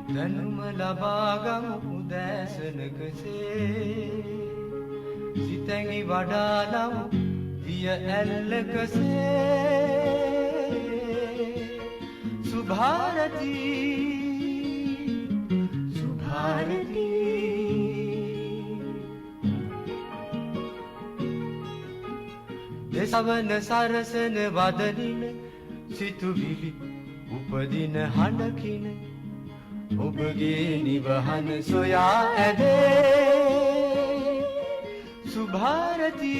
දැනුම ලබාගමු උදෑසනකසේ සිතැඟි වඩාලමු දිය ඇල්ලකසේ සුභාරතී සුභාරතී දෙසවන සරසන වදනින සිතුවිලි උපදින හඬකින ඔබගේ නිවහන සොයා ඇදේ සුභාරතී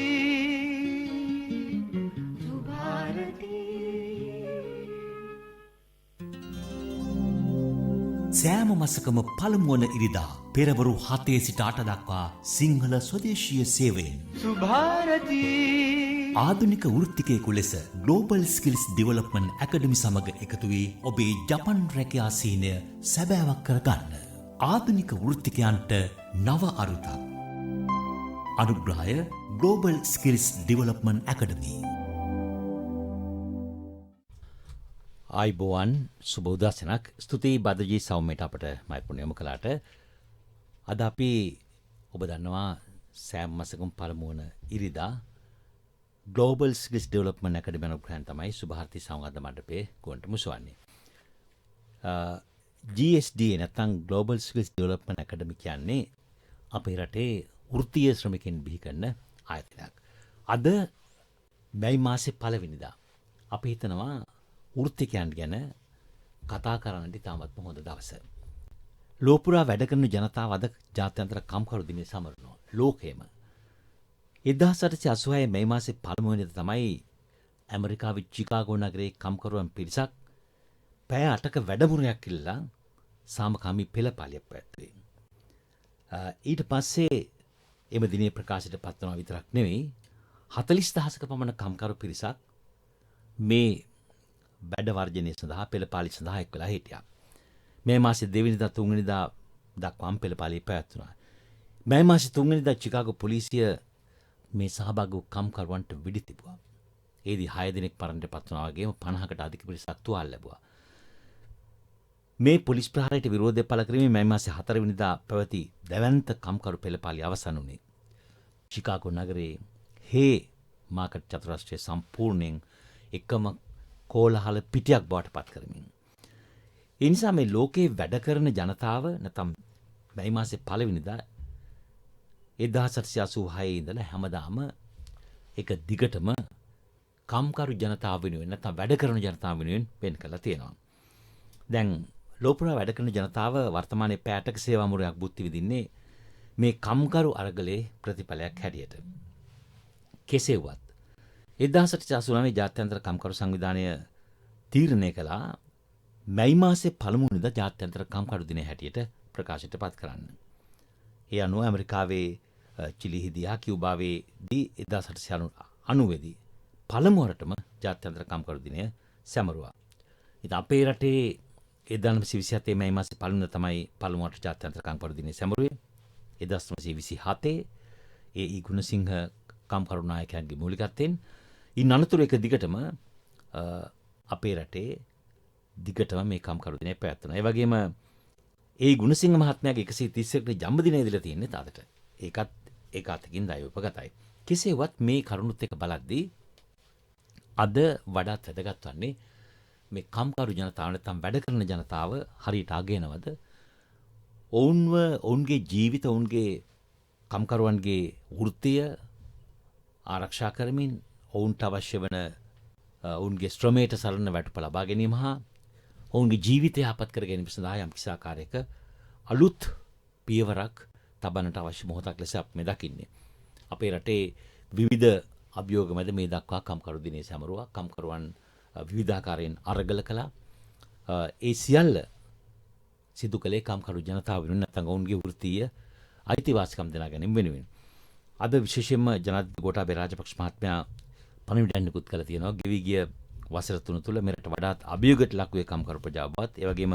සුභාරතී සෑම මසකම පළමුවන ඉරිදා පෙරවරු 7 සිට 8 දක්වා සිංහල ස්වදේශීය සේවයෙන් සුභාරතී ආධුනික වෘත්තිකයෙකු ලෙස Global Skills Development Academy සමග එකතු වී ඔබේ ජපන් රැකියා සීනය සැබෑවක් කරගන්න. ආධුනික වෘත්තිකයන්ට නව අරුතක්. අනුග්‍රහය Global Skills Development Academy. ආයිබෝවන් සුබ උදෑසනක්. ස්තුතියි බදජී සෞම්‍යයට අපට මයික්‍රොෆෝන් යොමු කළාට. අද අපි ඔබ දන්නවා සෑම මාසකම පළමුවන ඉරිදා Global Skills Development Academy අනුග්‍රහයෙන් තමයි සුභාර්ථී සංවාද මණ්ඩපයේ ගොන්ට මුසවන්නේ. GSD නැත්නම් Global Skills Development Academy කියන්නේ අපේ රටේ වෘත්තීය ශ්‍රමිකයන් බිහි කරන ආයතනයක්. අද මැයි මාසේ පළවෙනිදා අපි හිතනවා වෘත්තිකයන් ගැන කතා කරන්නට ඉතාමත්ම හොඳ දවස. ලෝපුරා වැඩ කරන ජනතාව අද ජාත්‍යන්තර කම්කරු දිනය සමරනවා. ලෝකෙම 1886 මැයි මාසේ පළමුවෙනිදා තමයි ඇමරිකාවේ චිකාගෝ නගරයේ කම්කරුවන් පිරිසක් පැය 8ක වැඩමුළුවක් ඉල්ලලා සාමකාමී පෙළපාලියක් පැවැත්වුවේ. ඊට පස්සේ එම දිනේ ප්‍රකාශයට පත් වුණා විතරක් නෙවෙයි 40000ක පමණ කම්කරු පිරිසක් මේ වැඩ වර්ජනය සඳහා පෙළපාලි සඳහා එක් වෙලා හිටියා. මේ මාසේ 2 වෙනිදා 3 වෙනිදා දක්වාම පෙළපාලිය පැවැත්වුණා. මේ මාසේ 3 වෙනිදා චිකාගෝ පොලිසිය මේ සහභාගී වූ කම්කරුවන්ට විඩි තිබුවා. ඒදී 6 දෙනෙක් මරණයට පත් වුණා වගේම 50කට අධික පිරිසක් තුවාල ලැබුවා. මේ පොලිස් ප්‍රහාරයට විරෝධය පළ කිරීමේ මේ මාසේ 4 වෙනිදා පැවති දැවැන්ත කම්කරු පෙළපාලිය අවසන් වුණේ චිකාගෝ නගරයේ හේ මාකට් චතුරස්‍රය සම්පූර්ණයෙන් එකම කෝලහල පිටියක් බවට පත් කරමින්. ඒ නිසා මේ ලෝකේ වැඩ කරන ජනතාව නැත්නම් මේ මාසේ පළවෙනිදා 1886 ඉඳලා හැමදාම එක දිගටම කම්කරු ජනතාව වෙනුවෙන් නැත්නම් වැඩ කරන ජනතාව වෙනුවෙන් වෙන් කරලා තියෙනවා. දැන් ලෝපුරා වැඩ කරන ජනතාව වර්තමානයේ පැයටක සේවා මුරයක් බුද්ධි විදින්නේ මේ කම්කරු අරගලේ ප්‍රතිඵලයක් හැටියට. කෙසේ වුවත් 1889 ජාත්‍යන්තර කම්කරු සංවිධානය තීරණය කළා මැයි මාසේ පළමුවෙනිදා ජාත්‍යන්තර කම්කරු දිනය හැටියට ප්‍රකාශයට පත් කරන්න. ඒ අනුව ඇමරිකාවේ චිලිහිදී හා කියුබාවේදී 1890 දී පළමුවරටම ජාත්‍යන්තර කම්කරු දිනය සැමරුවා. ඉතින් අපේ රටේ 1927 මැයි මාසේ පළමුවෙනිදා තමයි පළමුවරට ජාත්‍යන්තර කම්කරු දිනය සැමරුවේ. 1927 ඒ ගුණසිංහ කම්කරු නායකයන්ගේ මූලිකත්වයෙන් ඉන් අනතුරු එක දිගටම අපේ රටේ දිගටම මේ කම්කරු දිනය පැවැත්වෙනවා. ඒ වගේම ඒ ගුණසිංහ මහත්මයාගේ 131 ජන්මදිනය ඉදලා තියෙන්නේ තාදට. ඒකත් ඒකාතකින් දෛවෝපගතයි. කෙසේවත් මේ කරුණුත් එක්ක බලද්දී අද වඩාත් වැදගත් වන්නේ මේ කම්කරු ජනතාව නැත්නම් වැඩ කරන ජනතාව හරියට අගයනවද? ඔවුන්ගේ ජීවිත ඔවුන්ගේ කම්කරුවන්ගේ වෘත්තිය ආරක්ෂා කරමින් ඔවුන්ට අවශ්‍ය වන ඔවුන්ගේ ශ්‍රමයට සරණ වැටුප ලබා ගැනීම හා ඔවුන්ගේ ජීවිතය යහපත් කර ගැනීම සඳහා යම් කිසි ආකාරයක අලුත් පියවරක් තබන්නට අවශ්‍ය මොහොතක් ලෙස අපි මේ දකින්නේ. අපේ රටේ විවිධ අභියෝග මැද මේ දක්වා කම්කරු දිනය සැමරුවා. කම්කරුවන් විවිධාකාරයෙන් අරගල කළා. ඒ සියල්ල සිදු කළේ කම්කරු ජනතාව වෙනුවෙන් නැත්නම් ඔවුන්ගේ වෘත්තීය අයිතිවාසිකම් දෙනා ගැනීම වෙනුවෙන්. අද විශේෂයෙන්ම ජනාධිපති ගෝඨාභය රාජපක්ෂ මහත්මයා පණිවිඩයක් නිකුත් කළා තියෙනවා. ගෙවි ගිය වසර 3 තුළ මෙරට වඩාත් අභියෝගයට ලක් වූ කම්කරු ප්‍රජාව බවත් ඒ වගේම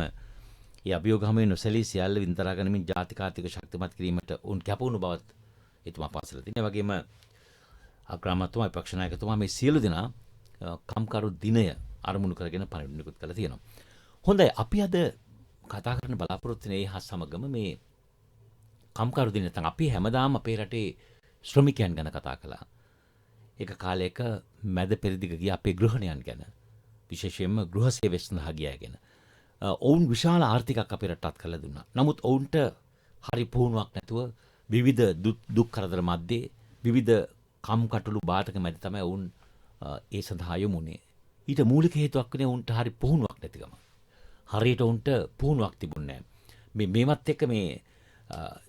ඒ අභියෝග හැමෙන් නොසැලී සියල්ල වින්දරා ගැනීමෙන් ජාතික ආර්ථික ශක්තිමත් කිරීමට උන් කැපවුණු බවත් එතුමා පාසල තියෙනවා. ඒ වගේම අග්‍රාමාත්‍යතුමා විපක්ෂ නායකතුමා මේ සියලු දෙනා කම්කරු දිනය අරමුණු කරගෙන පණිවිඩ නිකුත් කළා තියෙනවා. හොඳයි අපි අද කතා කරන්න බලාපොරොත්තු වෙන ඒ හා සමගම මේ කම්කරු දින නැත්නම් අපි හැමදාම අපේ රටේ ශ්‍රමිකයන් ගැන කතා කළා. ඒක කාලයක මැද පෙරදිග ගිය අපේ ගෘහණයන් ගැන. විශේෂයෙන්ම ගෘහ සේවය සඳහා ගිය අය ගැන. ඔවුන් විශාල ආර්ථිකයක් අපේ රටට කරලා දුන්නා. නමුත් ඔවුන්ට හරි පුහුණුවක් නැතුව විවිධ දුක් කරදර මැද්දේ විවිධ කම්කටොළු බාධක මැද තමයි ඔවුන් ඒ සඳහා යොමුනේ. ඊට මූලික හේතුවක් වෙන්නේ ඔවුන්ට හරි පුහුණුවක් නැතිකම. හරියට ඔවුන්ට පුහුණුවක් තිබුණේ නැහැ. මේවත් එක්ක මේ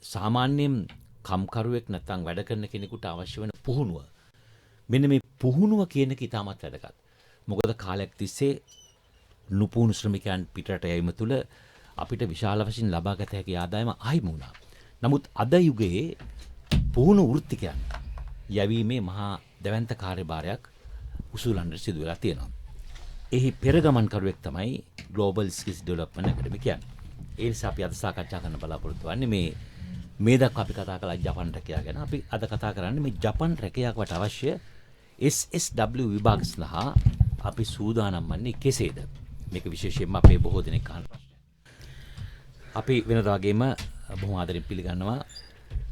සාමාන්‍යයෙන් කම්කරුවෙක් නැත්නම් වැඩ කරන කෙනෙකුට අවශ්‍ය වෙන පුහුණුව. මෙන්න මේ පුහුණුව කියන එක ඉතාමත් වැදගත්. මොකද කාලයක් තිස්සේ නුපුහුණු ශ්‍රමිකයන් පිටරට යැවීම තුළ අපිට විශාල වශයෙන් ලබා ගත හැකි ආදායම අහිමි වුණා. නමුත් අද යුගයේ පුහුණු වෘත්තිකයන් යැවීමේ මහා දැවැන්ත කාර්යභාරයක් උසුලන්න සිදු වෙලා තියෙනවා. එහි පෙරගමන්කරුවෙක් තමයි Global Skills Development Academy කියන්නේ. ඒ නිසා අපි අද සාකච්ඡා කරන්න බලාපොරොත්තු වෙන්නේ මේ දක්වා අපි කතා කළා ජපන් රැකියාව ගැන. අපි අද කතා කරන්නේ මේ ජපන් රැකියාවට අවශ්‍ය SSW විභාග සඳහා අපි සූදානම් වන්නේ කෙසේද? මේක විශේෂයෙන්ම අපේ බොහෝ දෙනෙක් අහන ප්‍රශ්නයක්. අපි වෙනදා වගේම බොහොම ආදරෙන් පිළිගන්නවා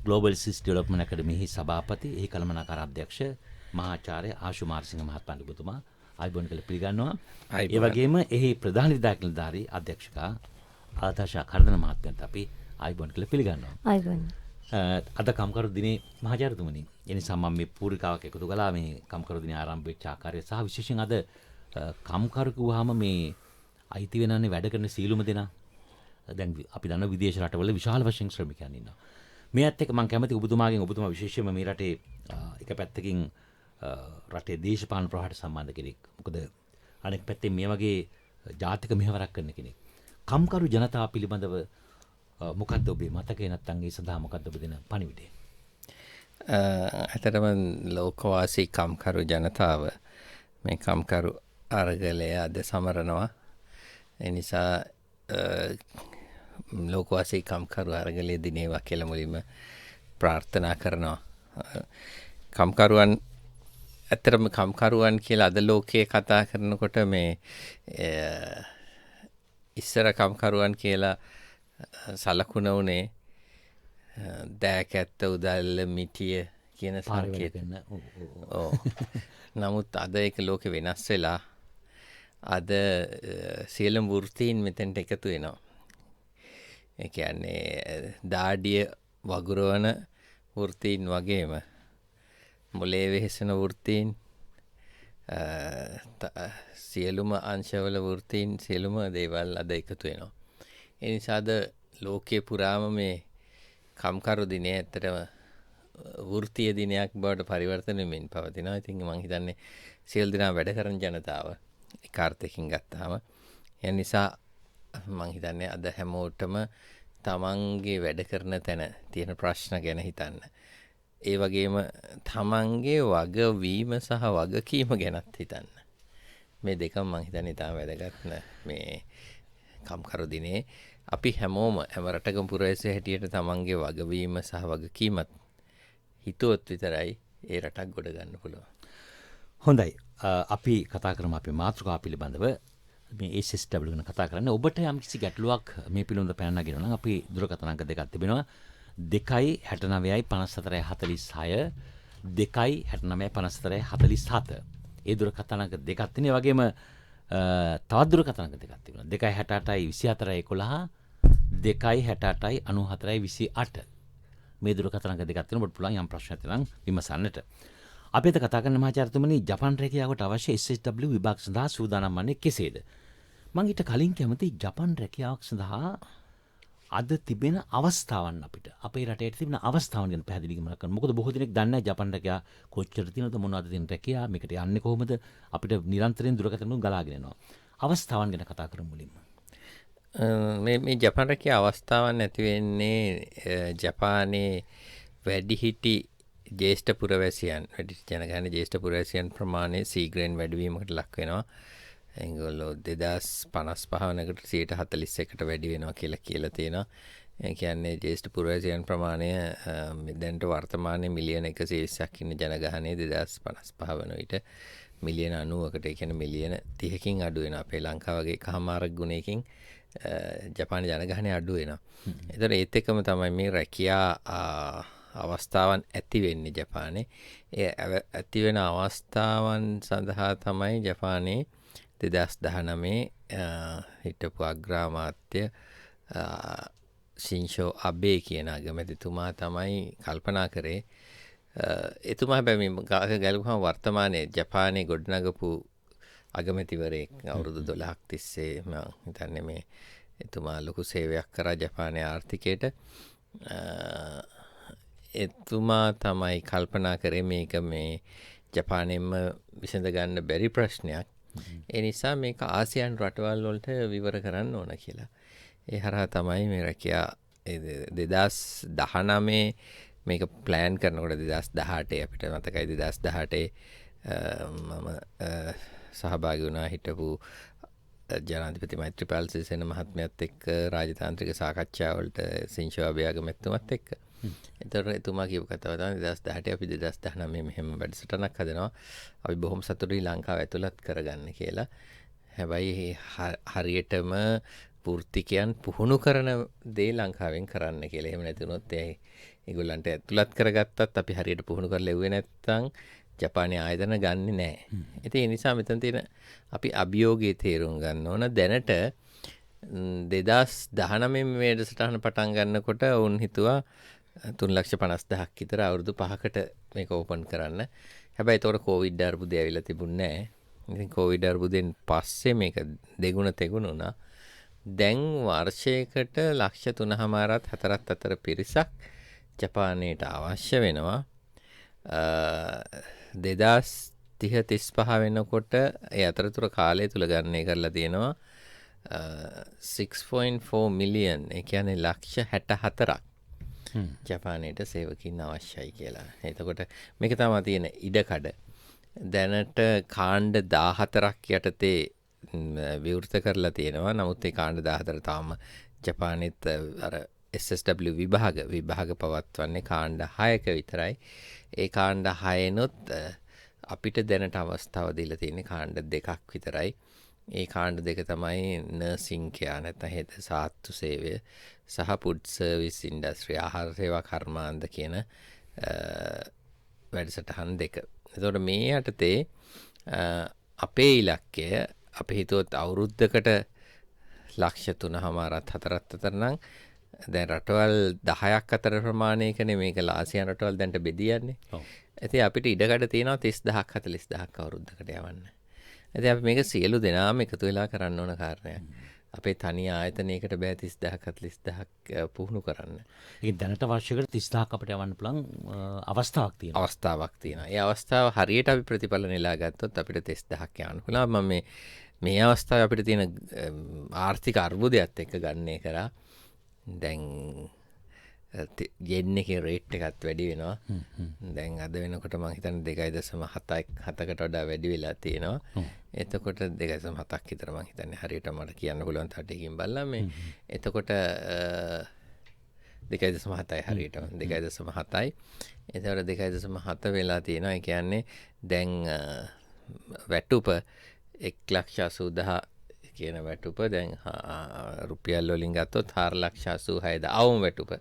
Global Skills Development Academy හි සභාපති, එහි කළමනාකාර අධ්‍යක්ෂ මහාචාර්ය ආශු මාර්සිංහ මහත්මයාණන් ආයිබෝන් කියලා පිළිගන්නවා. ඒ වගේම එහි ප්‍රධාන විධායක නිලධාරී අධ්‍යක්ෂකා ආතාෂා කර්දන මහත්මයාට අපි ආයිබෝන් කියලා පිළිගන්නවා. ආයිබෝන්. අද කම්කරු දිනේ මහාචාර්යතුමනි. ඒ නිසා මම මේ පූරිකාවක් එකතු කළා මේ කම්කරු දිනේ ආරම්භ වෙච්ච ආකාරය සහ විශේෂයෙන් අද කම්කරු කිව්වහම මේ අයිති වෙනන්නේ වැඩ කරන සීලුම දෙනා. දැන් අපි දන්නවා විදේශ රටවල විශාල වශයෙන් ශ්‍රමිකයන් ඉන්නවා. මේත් එක්ක මම කැමති ඔබතුමා විශේෂයෙන්ම මේ රටේ එක පැත්තකින් රටේ දේශපාලන ප්‍රවාහයට සම්බන්ධ කෙනෙක්. මොකද අනෙක් පැත්තෙන් මේ වගේ ජාතික මෙහෙවරක් කරන කෙනෙක්. කම්කරු ජනතාව පිළිබඳව මොකද්ද ඔබේ මතකය නැත්නම් ඒ සඳහා මොකද්ද ඔබ දෙන පණිවිඩය? ඇතරම ලෝකවාසී කම්කරු ජනතාව මේ කම්කරු අරගලය අද සමරනවා. ඒ නිසා ලෝකවාසී කම්කරු අරගලය දිනේවා කියලා මුලින්ම ප්‍රාර්ථනා කරනවා. කම්කරුවන් ඇතරම කම්කරුවන් කියලා අද ලෝකයේ කතා කරනකොට මේ ඉස්සර කම්කරුවන් කියලා සලකුණ උනේ දෑකැත්ත උදැල්ල මිටිය කියන සංකේත. නමුත් අද ඒක ලෝකෙ වෙනස් වෙලා අද සියලුම වෘත්තීන් මෙතෙන්ට එකතු වෙනවා. ඒ කියන්නේ දාඩිය වගුරවන වෘත්තීන් වගේම මොලේ වෙහෙසෙන වෘත්තීන් සියලුම අංශවල වෘත්තීන් සියලුම දේවල් අද එකතු වෙනවා. ඒ නිසා අද ලෝකයේ පුරාම මේ කම්කරු දිනය ඇත්තටම වෘත්තීය දිනයක් බවට පරිවර්තන වෙමින් පවතිනවා. ඉතින් මම හිතන්නේ සියලු දෙනා වැඩ කරන ජනතාව එක අර්ථයකින් ගත්තාම ඒ නිසා මම හිතන්නේ අද හැමෝටම තමන්ගේ වැඩ කරන තැන තියෙන ප්‍රශ්න ගැන හිතන්න. ඒ වගේම තමන්ගේ වගවීම සහ වගකීම ගැනත් හිතන්න. මේ දෙකම මම හිතන්නේ ඉතාම වැදගත් මේ කම්කරු දිනේ. අපි හැමෝම හැම රටකම පුරවැසියෝ හැටියට තමන්ගේ වගවීම සහ වගකීමත් හිතුවොත් විතරයි ඒ රටක් ගොඩ ගන්න පුළුවන්. හොඳයි. අපි කතා කරමු අපේ මාතෘකාව පිළිබඳව. මේ SSW ගැන කතා කරන්නේ. ඔබට යම් කිසි ගැටලුවක් මේ පිළිබඳව පැන නගිනවා නම් අපි දුරකථන අංක දෙකක් තිබෙනවා. 2695446 2695447. ඒ දුරකථන අංක දෙකක් තියෙනවා. ඒ වගේම තවත් දුරකථන අංක දෙකක් තිබෙනවා. 2682411 2689428. මේ දුරකථන අංක දෙකක් තියෙනවා. ඔබට පුළුවන් යම් ප්‍රශ්නයක් තියෙනවා විමසන්නට. අපි අද කතා කරන මහාචාර්යතුමනි ජපන් රැකියාවට අවශ්‍ය SSW විභාග සඳහා සූදානම් වන්නේ කෙසේද? මම ඊට කලින් කැමති ජපන් රැකියාවක් සඳහා අද තිබෙන අවස්ථාවන් අපිට අපේ රටේ තිබෙන අවස්ථාවන් ගැන පැහැදිලි කිරීමක් කරන්න. මොකද බොහෝ දෙනෙක් දන්නේ නැහැ ජපන් රැකියාව කොච්චර තියෙනවද මොනවද තියෙන රැකියාව මේකට යන්නේ කොහොමද අපිට නිරන්තරයෙන් දුරකථන ගලාගෙන යනවා. අවස්ථාවන් ගැන කතා කරමු මුලින්ම. මේ ජපන් රැකියාව අවස්ථාවන් නැති වෙන්නේ ජපානයේ වැඩිහිටි ජේෂ්ඨ පුරවැසියන් ජනගහන ජේෂ්ඨ පුරවැසියන් ප්‍රමාණය සීග්‍රයෙන් වැඩිවීමකට ලක් වෙනවා. ඒගොල්ලෝ 2055 වනකට 141ට වැඩි වෙනවා කියලා තියෙනවා. ඒ කියන්නේ ජේෂ්ඨ පුරවැසියන් ප්‍රමාණය දැන්ට වර්තමානයේ මිලියන 120ක් ඉන්න ජනගහනයේ 2055 වන විට මිලියන 90කට ඒ කියන්නේ මිලියන 30කින් අඩු වෙනවා. අපේ ලංකාව වගේ කහමාරක් ගුණයකින් ජපාන ජනගහනය අඩු වෙනවා. ඒතර ඒත් එක්කම තමයි මේ රැකියා අවස්ථාවන් ඇති වෙන්නේ ජපානයේ. ඒ ඇති වෙන අවස්ථාවන් සඳහා තමයි ජපානයේ 2019 හිටපු අග්‍රාමාත්‍ය ශින්ෂෝ අබේ කියන අගමැතිතුමා තමයි කල්පනා කරේ. එතුමා හැබැයි ගැලපුවම වර්තමානයේ ජපානයේ ගොඩනගපු අගමැතිවරයෙක් අවුරුදු 12ක් තිස්සේ මම හිතන්නේ මේ එතුමා ලොකු සේවයක් කරා ජපානයේ ආර්ථිකයට. එතුමා තමයි කල්පනා කරේ මේක මේ ජපානයෙන්ම විසඳ ගන්න බැරි ප්‍රශ්නයක්. ඒ නිසා මේක ආසියානු රටවල් වලට විවර කරන්න ඕන කියලා. ඒ හරහා තමයි මේ රැකියා 2019 මේක ප්ලෑන් කරනකොට 2018 අපිට මතකයි 2018 මම සහභාගී වුණා හිටපු ජනාධිපති මෛත්‍රීපාල සිරිසේන මහත්මයාත් එක්ක රාජතාන්ත්‍රික සාකච්ඡාවලට ශින්ෂෝ අබේ අගමැතිතුමත් එක්ක. ඒතර එතුමා කියපු කතාව තමයි 2018 අපි 2019 මෙහෙම වැඩසටහනක් හදනවා. අපි බොහොම සතුටුයි ලංකාව ඇතුළත් කරගන්න කියලා. හැබැයි හරියටම වෘත්තිකයන් පුහුණු කරන දේ ලංකාවෙන් කරන්න කියලා. එහෙම නැතුනොත් ඒගොල්ලන්ට ඇතුළත් කරගත්තත් අපි හරියට පුහුණු කරලා එව්වේ නැත්නම් ජපානයේ ආයතන ගන්නෙ නැහැ. ඉතින් ඒ නිසා මෙතන තියෙන අපි අභියෝගයේ තේරුම් ගන්න ඕන. දැනට 2019 මේ වැඩසටහන පටන් ගන්නකොට වුන් හිතුවා 3,50,000ක් විතර අවුරුදු 5කට මේක ඕපන් කරන්න. හැබැයි ඒතකොට කොවිඩ් අර්බුදය ඇවිල්ලා තිබුණේ නැහැ. ඉතින් කොවිඩ් අර්බුදෙන් පස්සේ මේක දෙගුණ තෙගුණ වුණා. දැන් වර්ෂයකට 3,4ත් අතර පිරිසක් ජපානයට අවශ්‍ය වෙනවා. 2030-35 වෙනකොට ඒ අතරතුර කාලය තුල ගණනය කරලා තියෙනවා 6.4 මිලියන්, ඒ කියන්නේ 64ක් ජපානයට සේවකින් අවශ්‍යයි කියලා. එතකොට මේක තමයි තියෙන ඉඩකඩ. දැනට කාණ්ඩ 14ක් යටතේ විවෘත කරලා තියෙනවා. නමුත් ඒ කාණ්ඩ 14 තාම ජපානෙත් අර SSW විභාග පවත්වන්නේ කාණ්ඩ 6ක විතරයි. ඒ කාණ්ඩ 6නොත් අපිට දැනට අවස්ථාව දීලා තියෙන්නේ කාණ්ඩ 2ක් විතරයි. ඒ කාණ්ඩ දෙක තමයි නර්සින් කෙයා නැත්නම් හෙද සාත්තු සේවය සහ ෆුඩ් සර්විස් ඉන්ඩස්ට්‍රි ආහාර සේවා කර්මාන්ත කියන වැඩසටහන් දෙක. එතකොට මේ යටතේ අපේ ඉලක්කය අපි හිතුවොත් අවුරුද්දකට 3,4ත් අතර නම් දැන් රටවල් 10ක් අතර ප්‍රමාණයකනේ මේක ආසියානු රටවල් දැන්ට බෙදියන්නේ. ඉතින් අපිට ඉඩකඩ තියෙනවා 30,000ක් 40,000ක් අවුරුද්දකට යවන්න. ඉතින් අපි මේක සියලු දෙනාම එකතු වෙලා කරන්න ඕන කාරණයක්. අපේ තනි ආයතනයකට බෑ 30,000ක් 40,000ක් පුහුණු කරන්න. ඒක දැනට වර්ෂයකට 30,000ක් අපිට යවන්න පුළුවන් අවස්ථාවක් තියෙනවා. ඒ අවස්ථාව හරියට අපි ප්‍රතිඵල නෙලා ගත්තොත් අපිට 30,000ක් යවන්න පුළුවන්. මම මේ අවස්ථාවේ අපිට තියෙන ආර්ථික අර්බුදයත් එක්ක ගන්නේ කරා. දැන් යෙන් එකේ රේට් එකත් වැඩි වෙනවා. දැන් අද වෙනකොට මම හිතන්නේ 2.7කට වඩා වැඩි වෙලා තියෙනවා. එතකොට 2.7ක් විතර මම හිතන්නේ හරියට මට කියන්න පුළුවන් තාටියකින් බලලා මේ. එතකොට 2.7යි හරියට 2.7යි. එතකොට 2.7 වෙලා තියෙනවා. ඒ කියන්නේ දැන් වැටුප 1,80,000 කියන වැටුප දැන් රුපියල් වලින් ගත්තොත් 4,86,000 අවම වැටුප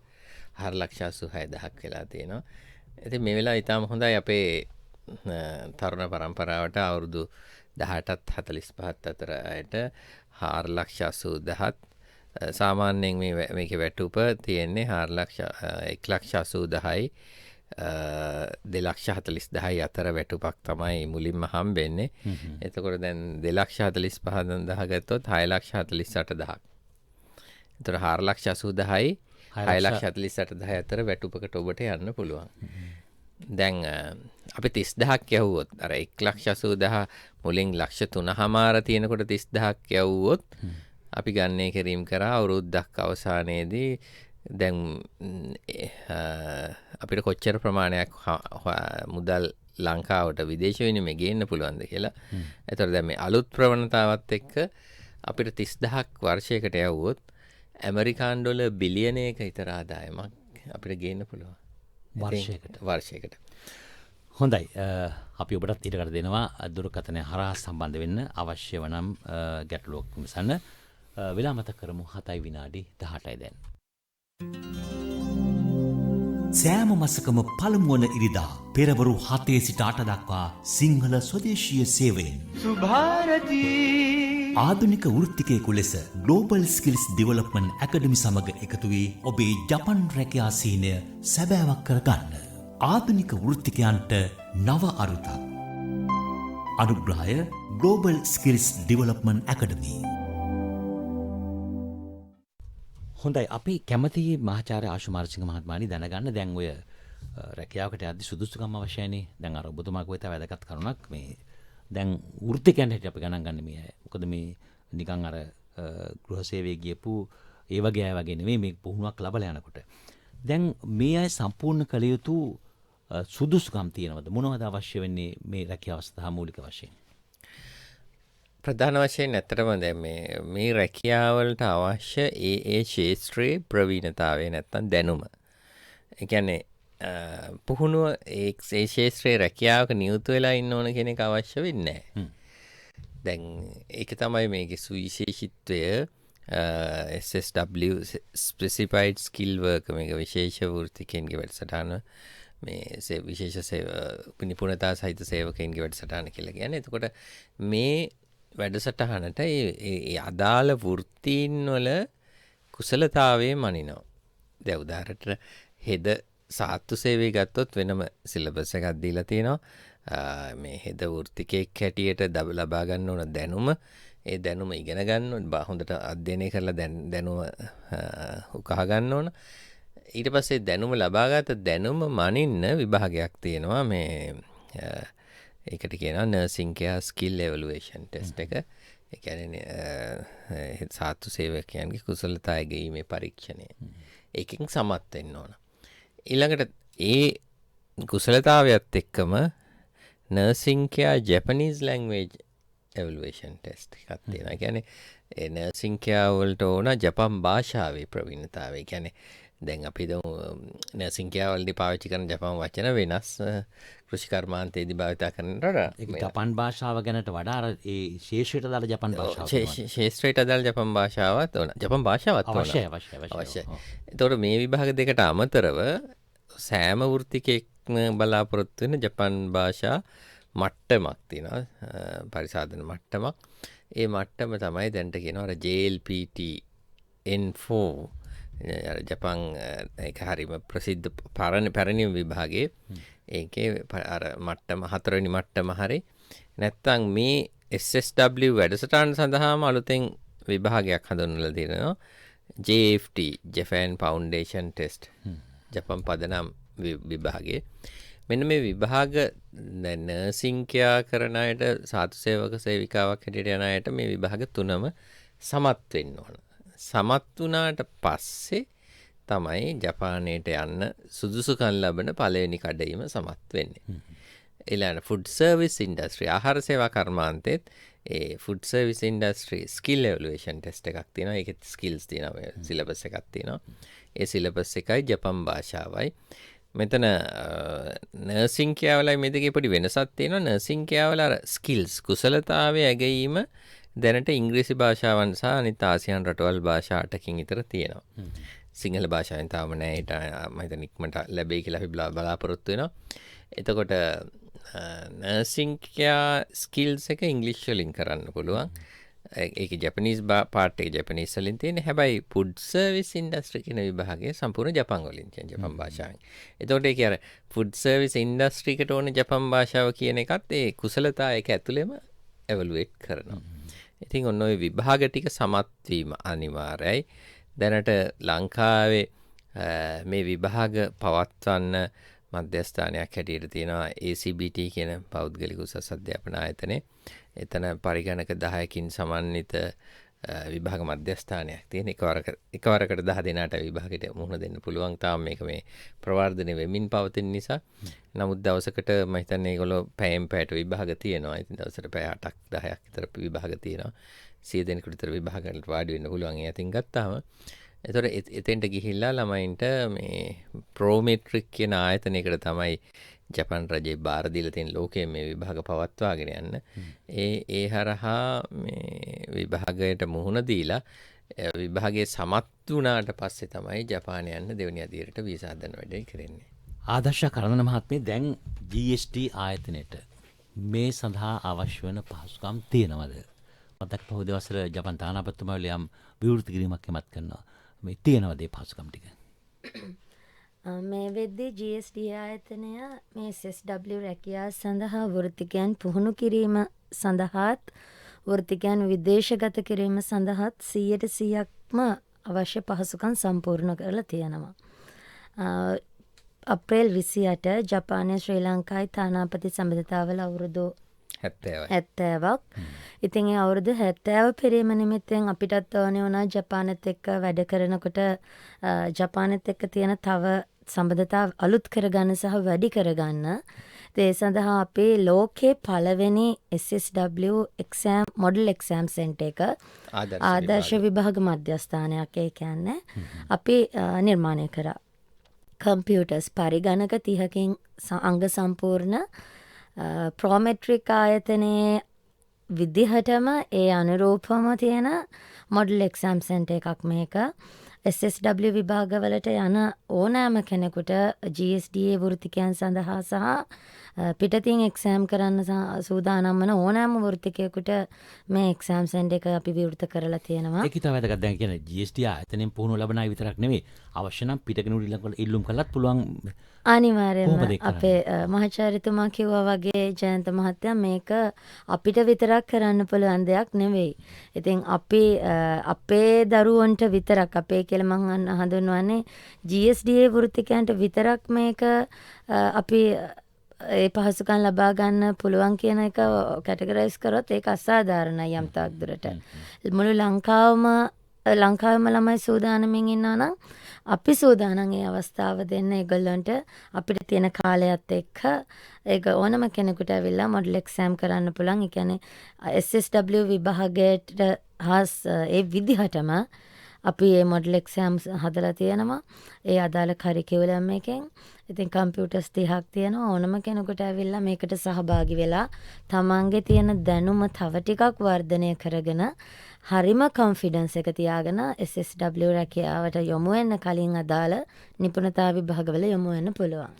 4,86,000ක් වෙලා තියෙනවා. ඉතින් මේ වෙලාව ඉතාම හොඳයි අපේ තරුණ පරම්පරාවට අවුරුදු 18ත් 45ත් අතර අයට 4,86,000ත් සාමාන්‍යයෙන් මේකේ වැටුප තියෙන්නේ 1,80,000යි 2,40,000යි අතර වැටුපක් තමයි මුලින්ම හම්බෙන්නේ. එතකොට දැන් 2,45,000 ගත්තොත් 6,48,000ක්. එතකොට 4,80,000යි 6,48,000 අතර වැටුපකට ඔබට යන්න පුළුවන්. දැන් අපි 30,000ක් යවුවොත් අර 1,80,000 මුලින් 3,00,000 තියෙනකොට 30,000ක් යවුවොත් අපි ගන්නේ කිරීම කරා අවුරුද්දක් අවසානයේදී දැන් අපිට කොච්චර ප්‍රමාණයක් මුදල් ලංකාවට විදේශ විනිමය ගේන්න පුළුවන්ද කියලා. එතකොට දැන් මේ අලුත් ප්‍රවණතාවත් එක්ක අපිට 30,000ක් වර්ෂයකට යවුවොත් ඇමරිකානු ඩොලර් බිලියනයක විතර ආදායමක් අපිට ගේන්න පුළුවන්. වර්ෂයකට. හොඳයි අපි ඔබටත් ඊට කර දෙනවා දුරකථනය හරහා සම්බන්ධ වෙන්න අවශ්‍ය වනම් ගැටලුවක් විමසන්න වෙලා මතක් කරමු 7 විනාඩි 18යි දැන්. සෑම මසකම පළමුවන ඉරිදා පෙරවරු 7 සිට 8 දක්වා සිංහල ස්වදේශීය සේවයෙන් සුභාරති ආධුනික වෘත්තිකයෙකු ලෙස ග්ලෝබල් ස්කිල්ස් ඩෙවලොප්මන්ට් ඇකඩමි සමග එකතු වී ඔබේ ජපන් රැකියා සීනය සැබෑවක් කරගන්න. ආධුනික වෘත්තිකයන්ට නව අරුතක්. අනුග්‍රහය ග්ලෝබල් ස්කිල්ස් ඩෙවලොප්මන්ට් ඇකඩමි. හොඳයි අපි කැමති මහාචාර්ය ආශු මාරසිංහ මහත්මයානි දැනගන්න දැන් ඔය රැකියාවකට යද්දි සුදුසුකම් අවශ්‍යයිනේ. දැන් අර ඔබතුමා කිව්ව වැදගත් කරුණක් මේ දැන් වෘත්තිකයන් හැටියට අපි ගණන් ගන්න මේ අය. මොකද මේ නිකන් අර ගෘහ සේවයේ ගියපු ඒ වගේ අය වගේ නෙමෙයි මේ පුහුණුවක් ලබලා යනකොට. දැන් මේ අය සම්පූර්ණ කළ යුතු සුදුසුකම් තියෙනවද? මොනවද අවශ්‍ය වෙන්නේ මේ රැකියාව සඳහා මූලික වශයෙන්? ප්‍රධාන වශයෙන් ඇත්තටම දැන් මේ රැකියාවලට අවශ්‍ය ඒ ශාස්ත්‍රීය ප්‍රවීණතාවය නැත්තම් දැනුම. ඒ කියන්නේ පුහුණුව ඒ ශාස්ත්‍රීය රැකියාවක නියුතු වෙලා ඉන්න ඕන කෙනෙක් අවශ්‍ය වෙන්නේ නැහැ. දැන් ඒක තමයි මේකේ සුවිශේෂීත්වය. SSW specified skill work මේක විශේෂ වෘත්තිකයන්ගේ වැඩසටහන මේ විශේෂ නිපුණතා සහිත සේවකයන්ගේ වැඩසටහන කියලා කියන්නේ. එතකොට මේ වැඩසටහනට ඒ අදාළ වෘත්තීන් වල කුසලතාවයේ මනිනවා. දැන් උදාහරණයට හෙද සාත්තු සේවය ගත්තොත් වෙනම සිලබස් එකක් දීලා තියෙනවා. මේ හෙද වෘත්තිකෙක් හැටියට ලබා ගන්න ඕන දැනුම, ඒ දැනුම ඉගෙන ගන්න ඕන, හොඳට අධ්‍යයනය කරලා දැනුම උකහා ගන්න ඕන. ඊට පස්සේ දැනුම ලබාගත දැනුම මනින්න විභාගයක් තියෙනවා. මේ ඒකට කියනවා nursing care skill evaluation test එක. ඒ කියන්නේ සාත්තු සේවකයන්ගේ කුසලතා ඇගීමේ පරීක්ෂණය. ඒකෙන් සමත් වෙන්න ඕන. ඊළඟට ඒ කුසලතාවයත් එක්කම nursing care Japanese language evaluation test එකක් තියෙනවා. ඒ කියන්නේ ඒ නර්සිං කෙයා වලට ඕන ජපන් භාෂාවේ ප්‍රවීණතාවය. ඒ කියන්නේ දැන් අපි නර්සිං කෙයා වලදී පාවිච්චි කරන ජපන් වචන වෙනස් කෘෂිකර්මාන්තයේදී භාවිත කරනට ඒක ජපන් භාෂාව ගැනට වඩා අර ඒ ශේෂ්ත්‍රයට දාලා ජපන් භාෂාව ශේෂ්ත්‍රයට අදාළ ජපන් භාෂාවත් ඕන. ජපන් භාෂාවත් අවශ්‍යයි. එතකොට මේ විභාග දෙකට අමතරව සෑම වෘත්තිකයෙක්ම බලාපොරොත්තු වෙන ජපන් භාෂා මට්ටමක් තියෙනවා. පරිසාධන මට්ටමක්. ඒ මට්ටම තමයි දැන්ට කියනවා අර JLPT N4 ජපන් ඒක හරිම ප්‍රසිද්ධ පැරණි විභාගයේ ඒකේ අර මට්ටම 4 වෙනි මට්ටම හරි නැත්තම් මේ SSW වැඩසටහන සඳහාම අලුතෙන් විභාගයක් හඳුන්වලා තියෙනවා. JFT Japan Foundation Test ජපන් පදනම් විභාගයේ. මෙන්න මේ විභාග නර්සිං කෙයා කරන අයට සාතු සේවක සේවිකාවක් හැටියට යන අයට මේ විභාග තුනම සමත් වෙන්න ඕන. සමත් වුණාට පස්සේ තමයි ජපානයට යන්න සුදුසුකම් ලබන පළවෙනි කඩයිම සමත් වෙන්නේ. ඊළඟ ෆුඩ් සර්විස් ඉන්ඩස්ට්‍රි ආහාර සේවා කර්මාන්තෙත් ඒ food service industry skill evaluation test එකක් තියෙනවා. ඒකෙත් ස්කිල්ස් තියෙනවා. සිලබස් එකක් තියෙනවා. ඒ සිලබස් එකයි ජපන් භාෂාවයි. මෙතන නර්සිං කෙයාවලයි මේ දෙකේ පොඩි වෙනසක් තියෙනවා. නර්සිං කෙයාවල අර ස්කිල්ස් කුසලතාවයේ ඇගීම දැනට ඉංග්‍රීසි භාෂාවන් සහ අනිත් ආසියානු රටවල් භාෂා 8කින් විතර තියෙනවා. සිංහල භාෂාවෙන් තාම නෑ. ඊට මම හිතන්නේ ඉක්මනට ලැබෙයි කියලා අපි බලාපොරොත්තු වෙනවා. එතකොට නර්සිං කෙයා ස්කිල්ස් එක ඉංග්‍රීසි වලින් කරන්න පුළුවන්. ඒක ජපනීස් පාර්ට් එක ජපනීස් වලින් තියෙන. හැබැයි ෆුඩ් සර්විස් ඉන්ඩස්ට්‍රි කියන විභාගය සම්පූර්ණ ජපන් වලින් තියෙන ජපන් භාෂාවෙන්. එතකොට ඒක අර ෆුඩ් සර්විස් ඉන්ඩස්ට්‍රි එකට ඕන ජපන් භාෂාව කියන එකත් ඒ කුසලතා එක ඇතුළෙම එවලුවේට් කරනවා. ඉතින් ඔන්න ඔය විභාග ටික සමත් වීම අනිවාර්යයි. දැනට ලංකාවේ මේ විභාග පවත්වන්න මධ්‍යස්ථානයක් හැටියට තියෙනවා ACBT කියන පෞද්ගලික උසස් අධ්‍යාපන ආයතනය. එතන පරිගණක 10කින් සමන්විත විභාග මධ්‍යස්ථානයක් තියෙන. එකවරකට 10 දෙනාට විභාගෙට මුහුණ දෙන්න පුළුවන්. තාම මේක මේ ප්‍රවර්ධනය වෙමින් පවතින නිසා. නමුත් දවසකට මම හිතන්නේ ඒගොල්ලෝ පැයෙන් පැයට විභාග තියෙනවා. ඉතින් දවසට පැය 8ක් 10ක් විතර විභාග තියෙනවා. 100 දෙනෙකුට විතර විභාගවලට වාඩි වෙන්න පුළුවන්. ඒ අතින් ගත්තාම එතකොට එතෙන්ට ගිහිල්ලා ළමයින්ට මේ ප්‍රෝමෙට්‍රික් කියන ආයතනයකට තමයි ජපන් රජයේ බාර දීලා තියෙන ලෝකයේ මේ විභාග පවත්වාගෙන යන්න ඒ හරහා මේ විභාගයට මුහුණ දීලා විභාගයේ සමත් වුණාට පස්සේ තමයි ජපානය යන්න දෙවෙනි අදියරට වීසා හදන වැඩේ කරන්නේ. ආදර්ශ කරන මහත්මේ දැන් GST ආයතනයට මේ සඳහා අවශ්‍ය වන පහසුකම් තියෙනවද? මතක් පහු දවසට ජපන් තානාපතිතුමා යම් විවෘත කිරීමක් එමත් කරනවා. මේ තියෙනවද මේ පහසුකම් ටික? මේ වෙද්දී GST ආයතනය මේ SSW රැකියාව සඳහා වෘත්තිකයන් පුහුණු කිරීම සඳහාත් වෘත්තිකයන් විදේශගත කිරීම සඳහාත් 100%ක්ම අවශ්‍ය පහසුකම් සම්පූර්ණ කරලා තියෙනවා. අප්‍රේල් 28 ජපානය ශ්‍රී ලංකායි තානාපති සම්බන්ධතාවල අවුරුදු 70ක්. ඉතින් ඒ අවුරුදු 70 පිරීම නිමිත්තෙන් අපිටත් ඕනේ වුණා ජපානෙත් එක්ක වැඩ කරනකොට ජපානෙත් එක්ක තියෙන තව සම්බන්ධතාව අලුත් කරගන්න සහ වැඩි කරගන්න. ඒ සඳහා අපේ ලෝකේ පළවෙනි SSW exam model exam center එක ආදර්ශ විභාග මධ්‍යස්ථානයක් ඒ කියන්නේ අපි නිර්මාණය කරා. කම්පියුටර්ස් පරිගණක 30කින් අංග සම්පූර්ණ ප්‍රොමෙට්‍රික් ආයතනයේ විදිහටම ඒ අනුරූපම තියෙන මොඩල් එක්සෑම් සෙන්ටර් එකක් මේක. SSW විභාගවලට යන ඕනෑම කෙනෙකුට GSDA වෘත්තිකයන් සඳහා සහ පිටතින් එක්සෑම් කරන්න සූදානම් වන ඕනෑම වෘත්තිකයෙකුට මේ එක්සෑම් සෙන්ටර් එක අපි විවෘත කරලා තියෙනවා. ඒක තමයි වැදගත්. දැන් කියන්නේ GST ආයතනයෙන් පුහුණුව ලබන අය විතරක් නෙවෙයි. අවශ්‍ය නම් පිටකෙනුට ඉල්ලුම් කළත් පුළුවන්. අනිවාර්යයෙන්ම අපේ මහාචාර්යතුමා කිව්වා වගේ ජයන්ත මහත්තයා මේක අපිට විතරක් කරන්න පුළුවන් දෙයක් නෙවෙයි. ඉතින් අපි අපේ දරුවන්ට විතරක් අපේ කියලා මම හඳුන්වන්නේ GSDA වෘත්තිකයන්ට විතරක් මේක අපි ඒ පහසුකම් ලබා ගන්න පුළුවන් කියන එක කැටගරයිස් කරොත් ඒක අසාධාරණයි යම් තාක් දුරට. මුළු ලංකාවම ළමයි සූදානමින් ඉන්නවා නම් අපි සූදානම් ඒ අවස්ථාව දෙන්න ඒගොල්ලන්ට අපිට තියෙන කාලයත් එක්ක ඒක ඕනම කෙනෙකුට ඇවිල්ලා මොඩල් එක්සෑම් කරන්න පුළුවන්. ඒ කියන්නේ SSW විභාගයට හාස් ඒ විදිහටම අපි මේ මොඩල් එක්සෑම් හදලා තියෙනවා. ඒ අදාළ කරිකියුලම් එකෙන්. ඉතින් කම්පියුටර්ස් 30ක් තියෙනවා. ඕනම කෙනෙකුට ඇවිල්ලා මේකට සහභාගී වෙලා තමන්ගේ තියෙන දැනුම තව ටිකක් වර්ධනය කරගෙන හරිම කොන්ෆිඩන්ස් එක තියාගෙන SSW රැකියාවට යොමු වෙන්න කලින් අදාළ නිපුණතා විභාගවල යොමු වෙන්න පුළුවන්.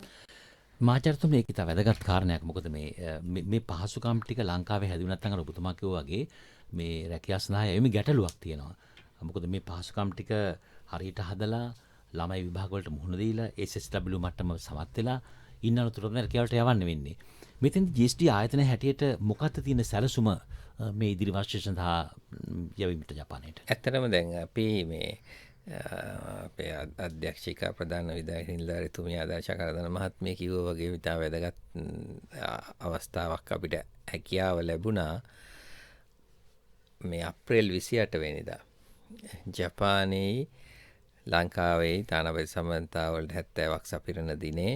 මාචාර්යතුමනි ඒක ඉතා වැදගත් කාරණයක්. මොකද මේ පහසුකම් ටික ලංකාවේ හැදුණත් අර ඔබතුමා කිව්වා වගේ මේ රැකියාව සඳහා එමි ගැටලුවක් තියෙනවා. මොකද මේ පහසුකම් ටික හරියට හදලා ළමයි විභාග වලට මුහුණ දීලා SSW මට්ටම සමත් වෙලා ඉන්න අතරතුර රැකියාවට යවන්න වෙන්නේ. මෙතෙන් GST ආයතන හැටියට මොකක්ද තියෙන සැලසුම මේ ඉදිරි වර්ෂය සඳහා යවීමට ජපානයට? ඇත්තටම දැන් අපි මේ අපේ අධ්‍යක්ෂිකා ප්‍රධාන විදාය නිලධාරීතුමිය ආදර්ශ කරදන මහත්මිය කිව්වා වගේ ඉතා වැදගත් අවස්ථාවක් අපිට හැකියාව ලැබුණා. මේ අප්‍රේල් 28 වෙනිදා ජපානයේ ලංකාවේ තානාපති සම්බන්ධතාව වලට 70ක් සපිරන දිනේ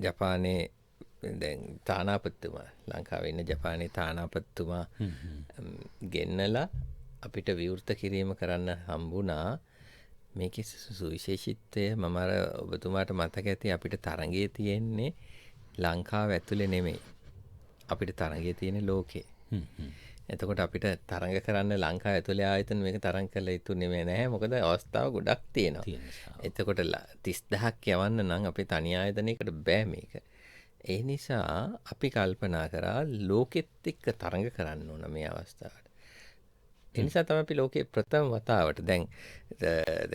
ජපානයේ දැන් තානාපතිතුමා ලංකාවේ ඉන්න ජපානයේ තානාපතිතුමා ගෙන්නලා අපිට විවෘත කිරීම කරන්න හම්බුණා. මේකේ සුවිශේෂීත්වය මම අර ඔබතුමාට මතක ඇති අපිට තරඟයේ තියෙන්නේ ලංකාව ඇතුලේ නෙමෙයි. අපිට තරඟයේ තියෙන්නේ ලෝකේ. එතකොට අපිට තරඟ කරන්න ලංකාව ඇතුලේ ආයතන මේක තරඟ කළ යුතු නෙමෙයි නෑ. මොකද අවස්ථාව ගොඩක් තියෙනවා. එතකොට 30000ක් යවන්න නම් අපේ තනි ආයතනයකට බෑ මේක. ඒ නිසා අපි කල්පනා කරා ලෝකෙත් එක්ක තරඟ කරන්න ඕන මේ අවස්ථාවට. ඒ නිසා තමයි අපි ලෝකේ ප්‍රථම වතාවට දැන්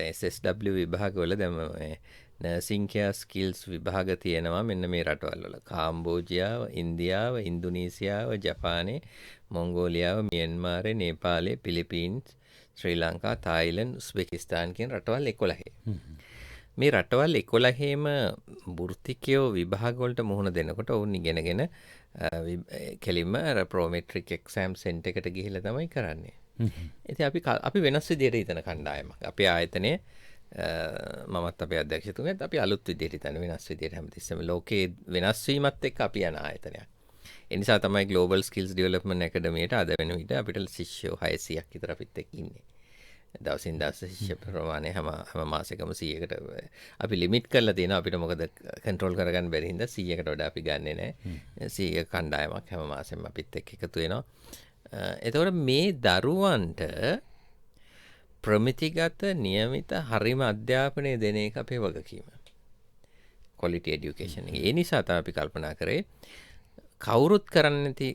SSW විභාගවල දැන් මේ නර්සින් කෙයාර් ස්කිල්ස් විභාග තියෙනවා මෙන්න මේ රටවල් වල. කාම්බෝජියාව, ඉන්දියාව, ඉන්දුනීසියාව, ජපානයේ, මොංගෝලියාව, මියන්මාරේ, නේපාලේ, පිලිපීන්ස්, ශ්‍රී ලංකා, තායිලන්ත, උස්බෙකිස්තාන් කියන රටවල් 11. මේ රටවල් 11ෙම වෘත්තිකයෝ විභාග වලට මුහුණ දෙනකොට ඔවුන් ඉගෙනගෙන කෙලින්ම ප්‍රොමෙට්‍රික් එක්සෑම් සෙන්ටර් එකට ගිහිල්ලා තමයි කරන්නේ. ඉතින් අපි වෙනස් විදියට හිතන කණ්ඩායමක්. අපේ ආයතනයේ මමත් අපේ අධ්‍යක්ෂතුමියත් අපි අලුත් විදියට හිතන වෙනස් විදියට හැමතිස්සෙම ලෝකයේ වෙනස් වීමත් එක්ක අපි යන ආයතනයක්. ඒ නිසා තමයි Global Skills Development Academy ට අද වෙන විට අපිට ශිෂ්‍යයෝ 600ක් විතර අපිත් එක්ක ඉන්නේ. දවසින් දවස ශිෂ්‍ය ප්‍රමාණය හැම මාසෙකම 100කට අපි ලිමිට් කරලා තියෙනවා. අපිට මොකද කන්ට්‍රෝල් කරගන්න බැරි හින්දා 100කට වඩා අපි ගන්නෙ නැහැ. 100 කණ්ඩායමක් හැම මාසෙම අපිත් එක්ක එකතු වෙනවා. එතකොට මේ දරුවන්ට ප්‍රමිතිගත නියමිත හරිම අධ්‍යාපනය දෙන එක අපේ වගකීම. quality education. ඒ නිසා තමයි අපි කල්පනා කරේ කවුරුත් කරන්නේ නැති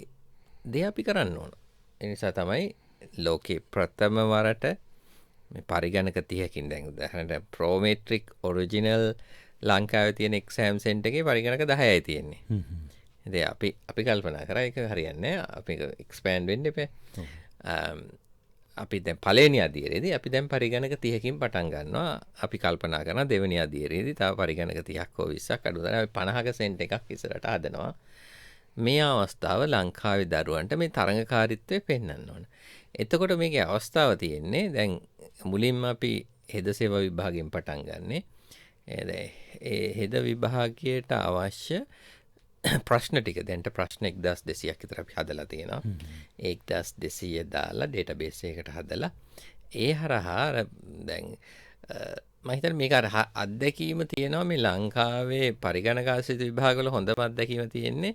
දේ අපි කරන්න ඕන. ඒ නිසා තමයි ලෝකේ ප්‍රථම වරට මේ පරිගණක 30කින් දැන් උදාහරණයක් ප්‍රෝමෙට්‍රික් ඔරිජිනල් ලංකාවේ තියෙන එක්සෑම් සෙන්ටර් එකේ පරිගණක 10යි තියෙන්නේ. ඉතින් අපි කල්පනා කරා ඒක හරියන්නේ නැහැ. අපි එක්ස්පෑන්ඩ් වෙන්න එපා. අපි දැන් පළවෙනි අදියරේදී අපි දැන් පරිගණක 30කින් පටන් ගන්නවා. අපි කල්පනා කරනවා දෙවෙනි අදියරේදී තව පරිගණක 30ක් හෝ 20ක් අඩු තරම් අපි 50ක සෙන්ට් එකක් ඉස්සරහට හදනවා. මේ අවස්ථාව ලංකාවේ දරුවන්ට මේ තරඟකාරීත්වය පෙන්වන්න ඕන. එතකොට මේකේ අවස්ථාව තියෙන්නේ දැන් මුලින්ම අපි හෙද සේවා විභාගයෙන් පටන් ගන්නෙ. ඒ හෙද විභාගයට අවශ්‍ය ප්‍රශ්න ටික දැන්ට ප්‍රශ්න 1200ක් විතර අපි හදලා තියෙනවා. 1200 දාලා ඩේටාබේස් එකකට හදලා ඒ හරහා දැන් මම හිතන්නේ මේක අර අත්දැකීම තියෙනවා මේ ලංකාවේ පරිගණකාසිත විභාගවල හොඳම අත්දැකීම තියෙන්නේ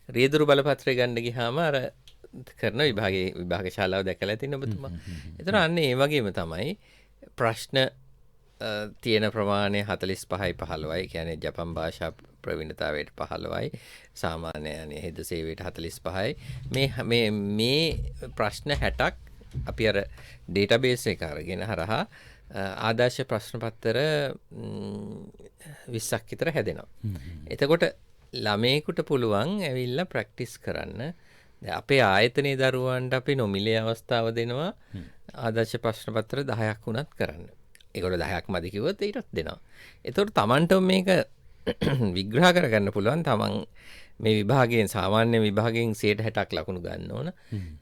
රියදුරු බලපත්‍රය ගන්න ගියාම අර කරන විභාග ශාලාව දැකලා තියෙන ඔබතුමා. ඒතර අන්න ඒ වගේම තමයි ප්‍රශ්න තියෙන ප්‍රමාණය 45යි 15යි. කියන්නේ ජපන් භාෂා ප්‍රවීණතාවයට 15යි. සාමාන්‍ය අනේ හෙද සේවයට 45යි. මේ ප්‍රශ්න 60ක් අපි අර ඩේටාබේස් එක අරගෙන හරහා ආදර්ශ ප්‍රශ්න පත්‍ර 20ක් විතර හැදෙනවා. එතකොට ළමයෙකුට පුළුවන් ඇවිල්ලා ප්‍රැක්ටිස් කරන්න. අපේ ආයතනයේ දරුවන්ට අපි නොමිලේ අවස්ථාව දෙනවා ආදර්ශ ප්‍රශ්න පත්‍ර 10ක් වුණත් කරන්න. ඒගොල්ලෝ 10ක් මදි කිව්වොත් ඊටත් දෙනවා. ඒතකොට Tamanට මේක විග්‍රහ කරගන්න පුළුවන්. Taman මේ විභාගයෙන් සාමාන්‍ය විභාගයෙන් 60ක් ලකුණු ගන්න ඕන.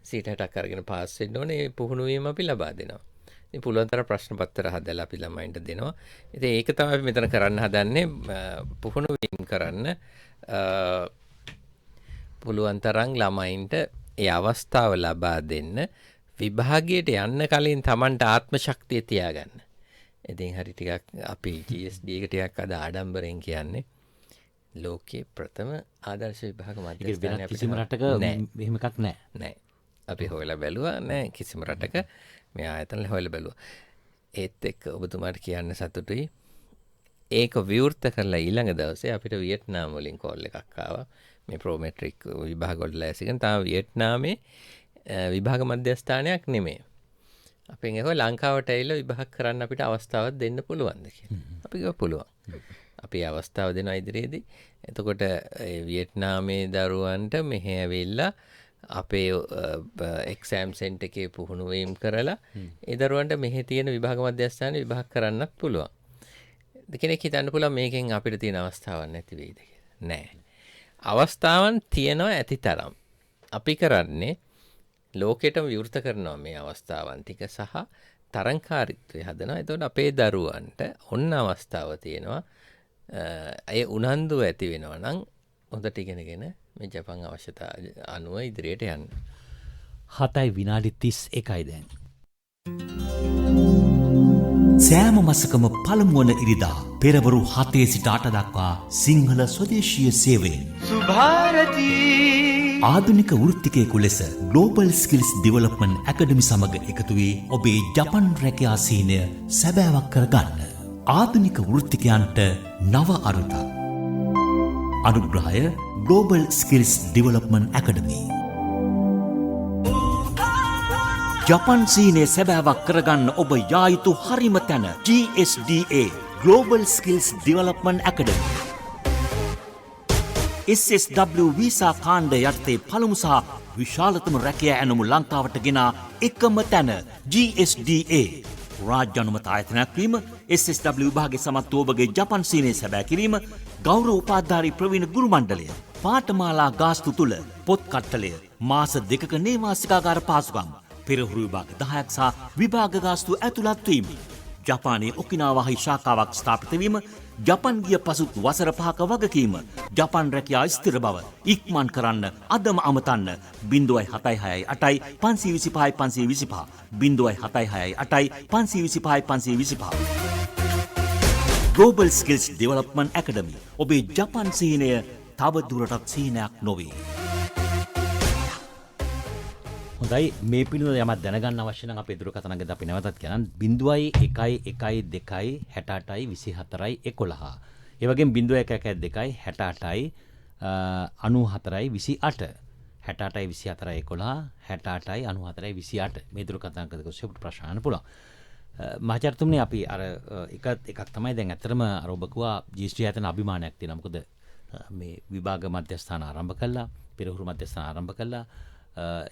60ක් අරගෙන පාස් වෙන්න ඕනේ. ඒ පුහුණු වීම අපි ලබා දෙනවා. ඉතින් පුළුවන් තරම් ප්‍රශ්න පත්‍ර හදලා අපි ළමයින්ට දෙනවා. ඉතින් ඒක තමයි අපි මෙතන කරන්න හදන්නේ. පුහුණු වීම කරන්න පුළුවන් තරම් ළමයින්ට ඒ අවස්ථාව ලබා දෙන්න. විභාගයට යන්න කලින් Tamanට ආත්ම ශක්තිය තියාගන්න. ඉතින් හරි ටිකක් අපි GSD එක ටිකක් අද ආඩම්බරෙන් කියන්නේ ලෝකයේ ප්‍රථම ආදර්ශ විභාග මධ්‍යස්ථානය අපිට කිසිම රටක මෙහෙම එකක් නැහැ. නැහැ. අපි හොයලා බැලුවා නැහැ කිසිම රටක මේ ආයතන හොයලා බැලුවා. ඒත් එක්ක ඔබතුමාට කියන්න සතුටුයි. ඒක විවෘත කරලා ඊළඟ දවසේ අපිට වියට්නාම් වලින් කෝල් එකක් ආවා. මේ ප්‍රෝමෙට්‍රික් විභාග වල ලෑස්තිකන් තාම වියට්නාමේ විභාග මධ්‍යස්ථානයක් නෙමෙයි. අපෙන් ඒක ලංකාවට ඇවිල්ලා විභාග කරන්න අපිට අවස්ථාවක් දෙන්න පුළුවන්ද කියලා. අපි කිව්වා පුළුවන්. අපි අවස්ථාව දෙනවා ඉදිරියේදී. එතකොට වියට්නාමේ දරුවන්ට මෙහෙ ඇවිල්ලා අපේ එක්සෑම් සෙන්ටර් එකේ පුහුණු වීම කරලා ඒ දරුවන්ට මෙහෙ තියෙන විභාග මධ්‍යස්ථානයේ විභාග කරන්නත් පුළුවන්. කෙනෙක් හිතන්න පුළුවන් මේකෙන් අපිට තියෙන අවස්ථාවක් නැති වෙයිද කියලා. නෑ. අවස්ථාවන් තියෙනවා ඇති තරම්. අපි කරන්නේ ලෝකෙටම විවෘත කරනවා මේ අවස්ථාවන් ටික සහ තරංකාරීත්වය හදනවා. එතකොට අපේ දරුවන්ට ඔන්න අවස්ථාව තියෙනවා. ඒ උනන්දුව ඇති වෙනවා නම් හොඳට ඉගෙනගෙන මේ ජපන් අවශ්‍යතා අනුව ඉදිරියට යන්න. 7යි විනාඩි 31යි දැන්. සෑම මසකම පළමුවන ඉරිදා පෙරවරු 7 සිට 8 දක්වා සිංහල ස්වදේශීය සේවයෙන් සුභාරතී ආධුනික වෘත්තිකයෙකු ලෙස Global Skills Development Academy සමග එකතු වී ඔබේ ජපන් රැකියා සීනය සැබෑවක් කරගන්න. ආධුනික වෘත්තිකයන්ට නව අරුතක්. අනුග්‍රහය Global Skills Development Academy. ජපන් සීනය සැබෑවක් කරගන්න ඔබ යා යුතු හරිම තැන GSDA Global Skills Development Academy. SSW visa කාණ්ඩ යටතේ පළමු සහ විශාලතම රැකියා ඇනුම ලංකාවට ගෙන එකම තැන GSDA. රාජ්‍ය අනුමත ආයතනයක් වීම, SSW විභාගයේ සමත් ඔබගේ ජපන් සීනය සැබෑ කිරීම, ගෞරව උපාධිධාරී ප්‍රවීණ ගුරු මණ්ඩලය, පාඨමාලා ගාස්තු තුල පොත් කට්ටලය, මාස 2ක නේවාසිකාගාර පාසුකම්, පෙරහුරු විභාග 10ක් සහ විභාග ගාස්තු ඇතුළත් වීම. ජපානයේ ඔකිනාවාහි ශාඛාවක් ස්ථාපිත වීම, ජපන් ගිය පසුත් වසර 5ක වගකීම, ජපන් රැකියා ස්ථිර බව ඉක්මන් කරන්න අදම අමතන්න 0768 525 525 0768 525 525 Global Skills Development Academy ඔබේ ජපන් සිහිනය තව දුරටත් සිහිනයක් නොවේ. හොඳයි මේ පිළිබඳව යමක් දැනගන්න අවශ්‍ය නම් අපේ දුරකථන අංකයට අපි නැවතත් කියනනම් 0112 68 24 11. ඒ වගේම 0112 68 94 28. 68 24 11 68 94 28 මේ දුරකථන අංක දෙක ඔස්සේ ප්‍රශ්න අහන්න පුළුවන්. මහාචාර්යතුමනි අපි අර එකක් තමයි දැන් ඇත්තටම අර ඔබ කිව්වා ජීස්ටි ආයතන අභිමානයක් තියෙනවා. මොකද මේ විභාග මධ්‍යස්ථාන ආරම්භ කළා, පෙරහුරු මධ්‍යස්ථාන ආරම්භ කළා.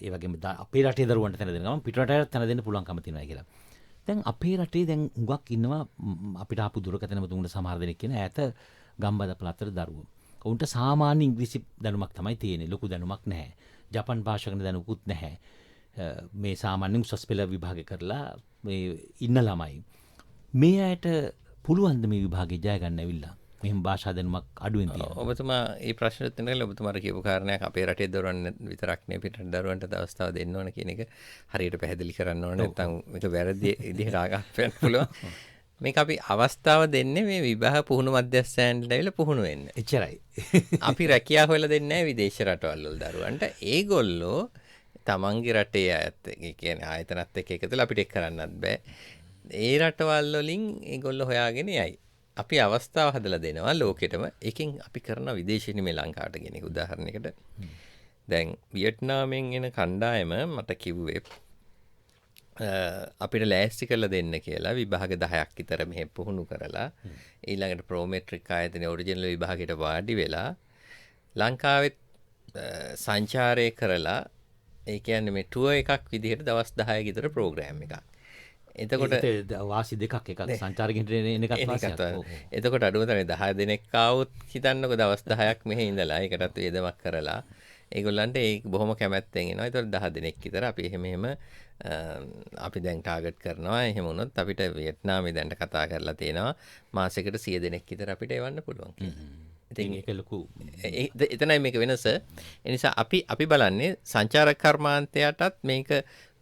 ඒ වගේම අපේ රටේ දරුවන්ට තැන දෙනවා, පිටරටට තැන දෙන්න පුළුවන්කම තියෙනවා කියලා. දැන් අපේ රටේ දැන් හුඟක් ඉන්නවා අපිට ආපු දුරකථනම තුන්ට සමහර දෙනෙක් කියන ඈත ගම්බද පළාතේ දරුවෝ. උන්ට සාමාන්‍ය ඉංග්‍රීසි දැනුමක් තමයි තියෙන්නේ. ලොකු දැනුමක් නැහැ. ජපන් භාෂාවක දැනුකුත් නැහැ. මේ සාමාන්‍ය උසස් පෙළ විභාගය කරලා මේ ඉන්න ළමයි. මේ අයට පුළුවන් ද මේ විභාගේ ජය ගන්න ඇවිල්ලා? මෙහෙම භාෂා දැනුමක් අඩුවෙන් තියෙනවා. ඔබතුමා මේ ප්‍රශ්නෙත් නේද ඔබතුමාට කියපු කාරණයක් අපේ රටේ දරුවන් විතරක් නෙවෙයි පිටරට දරුවන්ට අවස්ථාව දෙන්න ඕන කියන එක හරියට පැහැදිලි කරන්න ඕන. නැත්නම් මේක වැරදි විදිහට ආගන්න පුළුවන්. මේක අපි අවස්ථාව දෙන්නේ මේ විභාග පුහුණු මධ්‍යස්ථානට ඇවිල්ලා පුහුණු වෙන්න. එච්චරයි. අපි රැකියාව හොයලා දෙන්නේ නැහැ විදේශ රටවල් වල දරුවන්ට. ඒගොල්ලෝ තමන්ගේ රටේ අයත් කියන්නේ ආයතනත් එක්ක එකතුලා අපිට කරන්නත් බෑ. ඒ රටවල් වලින් ඒගොල්ලෝ හොයාගෙන යයි. අපි අවස්ථාව හදලා දෙනවා ලෝකෙටම. එකෙන් අපි කරන විදේශිනි මේ ලංකාවට කියන එක උදාහරණයකට. දැන් වියට්නාමෙන් එන කණ්ඩායම මට කිව්වේ අපිට ලෑස්ති කරලා දෙන්න කියලා විභාග 10ක් විතර මෙහෙ පුහුණු කරලා ඊළඟට ප්‍රෝමෙට්‍රික් ආයතනයේ ඔරිජිනල් විභාගයට වාඩි වෙලා ලංකාවෙත් සංචාරය කරලා ඒ කියන්නේ මේ ටුවර් එකක් විදිහට දවස් 10ක විතර ප්‍රෝග්‍රෑම් එකක්. එතකොට වාසි දෙකක් එකක් සංචාරකෙන්ට එන එකක් වාසියක්. එතකොට අඩුම තරමේ 10 දෙනෙක් ආවොත් හිතන්නකෝ දවස් 10ක් මෙහෙ ඉඳලා ඒකටත් වේදමක් කරලා ඒගොල්ලන්ට ඒ බොහොම කැමැත්තෙන් එනවා. ඒතකොට 10 දෙනෙක් විතර අපි එහෙම අපි දැන් ටාගට් කරනවා. එහෙම වුණොත් අපිට වියට්නාමේ දැන්ට කතා කරලා තියෙනවා මාසෙකට 100 දෙනෙක් විතර අපිට එවන්න පුළුවන් කියලා. ඉතින් ඒක ලොකු එතනයි මේක වෙනස. ඒ නිසා අපි බලන්නේ සංචාරක කර්මාන්තයටත් මේක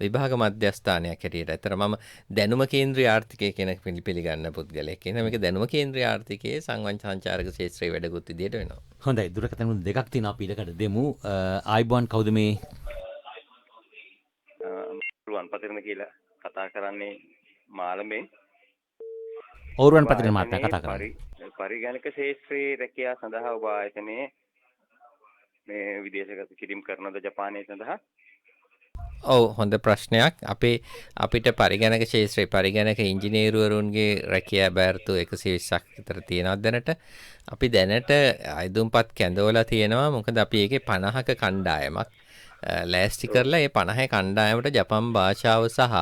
විභාග මධ්‍යස්ථානයක් හැටියට. ඇත්තට මම දැනුම කේන්ද්‍රීය ආර්ථිකය කියන පිළිගන්න පුද්ගලයෙක්. කියන මේක දැනුම කේන්ද්‍රීය ආර්ථිකයේ සංචාරක ක්ෂේත්‍රයේ වැඩගොත් විදියට වෙනවා. හොඳයි දුරකථන දෙකක් තියෙනවා අපි ඊළඟට දෙමු. ආයිබෝන් කවුද මේ? රුවන් පතිරණ කියලා කතා කරන්නේ මාළඹේ. රුවන් පතිරණ මහත්මයා කතා කරන්නේ. පරිගණක ශාස්ත්‍රයේ රැකියාව සඳහා ඔබ ආයතනයේ මේ විදේශගත කිරීම කරනද ජපානයේ සඳහා? ඔව් හොඳ ප්‍රශ්නයක්. අපිට පරිගණක ශාස්ත්‍රයේ පරිගණක ඉංජිනේරුවරුන්ගේ රැකියා බැර්තු 120ක් විතර තියෙනවා දැනට. අපි දැනට අයදුම්පත් කැඳවලා තියෙනවා. මොකද අපි ඒකේ 50ක කණ්ඩායමක් ලෑස්ති කරලා ඒ 50 කණ්ඩායමට ජපන් භාෂාව සහ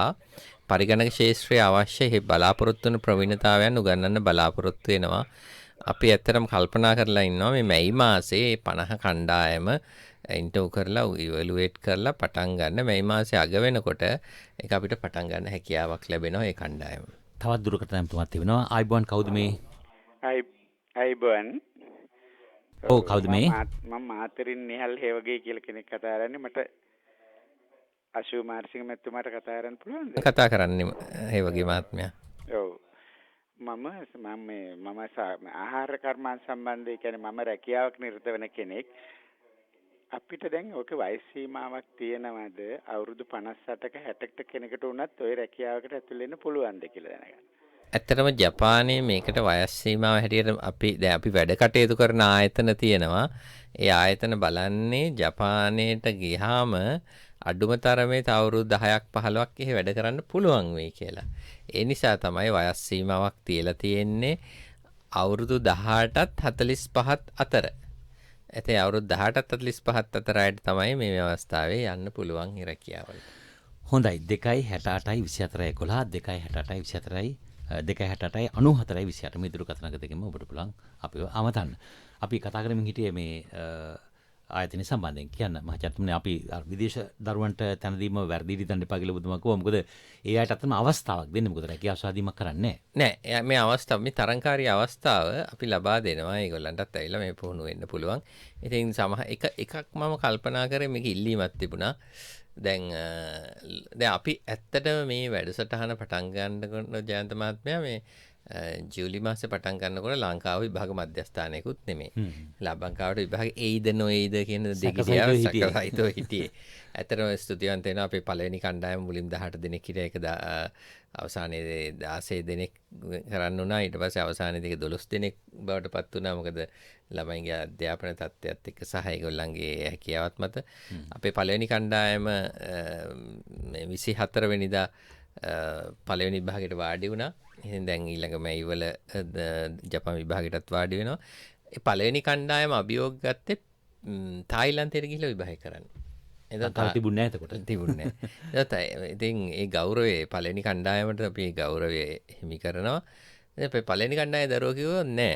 පරිගණක ශාස්ත්‍රයේ අවශ්‍ය බලාපොරොත්තු වන ප්‍රවීණතාවයන් උගන්වන්න බලාපොරොත්තු වෙනවා. අපි ඇත්තටම කල්පනා කරලා ඉන්නවා මේ මැයි මාසේ 50 කණ්ඩායම ඉන්ටර්වයුව කරලා ඉවලුවේට් කරලා පටන් ගන්න. මැයි මාසේ අග වෙනකොට ඒක අපිට පටන් ගන්න හැකියාවක් ලැබෙනවා ඒ කණ්ඩායම. තවත් දුරකථන තුනක් තිබෙනවා. ආයිබෝන් කවුද මේ? ආයිබෝන්. ඔව් කවුද මේ? මම මාතරින් නිහල් හේවගේ කියලා කෙනෙක් කතා කරන්නේ. මට අශෝක මාර්සිංහ මැතිතුමාට කතා කරන්න පුළුවන්ද? කතා කරන්නේ හේවගේ මහත්මයා. ඔව්. මම ආහාර කර්මාන්ත සම්බන්ධය කියන්නේ මම රැකියාවක් නිරත වෙන කෙනෙක්. අපිට දැන් ඔක වයස් සීමාවක් තියෙනවද? අවුරුදු 58ක 60ක කෙනෙකුට වුණත් ওই රැකියාවකට ඇතුල් වෙන්න පුළුවන්ද කියලා දැනගන්න. ඇත්තටම ජපානයේ මේකට වයස් සීමාව හැටියට අපි වැඩ කටයුතු කරන ආයතන තියෙනවා. ඒ ආයතන බලන්නේ ජපානයට ගියාම අඩුම තරමේ තව අවුරුදු 10ක් 15ක් එහෙ වැඩ කරන්න පුළුවන් වෙයි කියලා. ඒ නිසා තමයි වයස් සීමාවක් තියලා තියෙන්නේ අවුරුදු 18ත් 45ත් අතර. එතේ අවුරුදු 18ත් 45ත් අතර අයට තමයි මේ අවස්ථාවේ යන්න පුළුවන් ඉරකියාවල. හොඳයි 268යි 24යි 11 268යි 24යි 268යි 94යි 28 මේ දුරකථනක දෙකම ඔබට පුළුවන් අපිව අමතන්න. අපි කතා කරමින් හිටියේ මේ ආයතන සම්බන්ධයෙන් කියන්න මහචාර්යතුමනි අපි විදේශ දරුවන්ට තැන දීම වැරදි හිතන්න එපා කියලා බුදුමා කිව්වා. මොකද ඒ අයට අතම අවස්ථාවක් දෙන්න. මොකද රැකියාව සාදීමක් කරන්නේ නෑ. මේ අවස්ථාව මේ තරංකාරී අවස්ථාව අපි ලබා දෙනවා. ඒගොල්ලන්ටත් ඇවිල්ලා මේ පුහුණු වෙන්න පුළුවන්. ඉතින් එකක් මම කල්පනා කරේ මේක ඉල්ලීමක් තිබුණා. දැන් අපි ඇත්තටම මේ වැඩසටහන පටන් ගන්නකොට ජයන්ත මහත්මයා මේ ජූලි මාසේ පටන් ගන්නකොට ලංකාව විභාග මධ්‍යස්ථානයකුත් නෙමෙයි. ලබංකාවට විභාග එයිද නොඑයිද කියන දෙකේ සකසයිතෝ හිටියේ. ඇත්තටම ස්තුතිවන්ත වෙනවා අපේ පළවෙනි කණ්ඩායම මුලින් 18 දෙනෙක් හිටියා. ඒක අවසානයේ 16 දෙනෙක් කරන්න උනා. ඊට පස්සේ අවසානයේ දෙක 12 දෙනෙක් බවට පත් වුණා. මොකද ළමයින්ගේ අධ්‍යාපන තත්ත්වයත් එක්ක සහ ඒගොල්ලන්ගේ හැකියාවත් මත අපේ පළවෙනි කණ්ඩායම 24 වෙනිදා පළවෙනි විභාගයට වාඩි වුණා. එහෙනම් දැන් ඊළඟ මැයි වල ජපාන් විභාගයටත් වාඩි වෙනවා. ඒ පළවෙනි කණ්ඩායම අභියෝග ගත්තේ තායිලන්තයට ගිහිල්ලා විභාගය කරන්න. එතකොට තිබුණේ නැහැ එතකොට. තිබුණේ නැහැ. ඉතින් ඒ ගෞරවයේ පළවෙනි කණ්ඩායමට අපි ඒ ගෞරවය හිමි කරනවා. ඉතින් අපේ පළවෙනි කණ්ඩායම දරුවෝ කිව්වා නෑ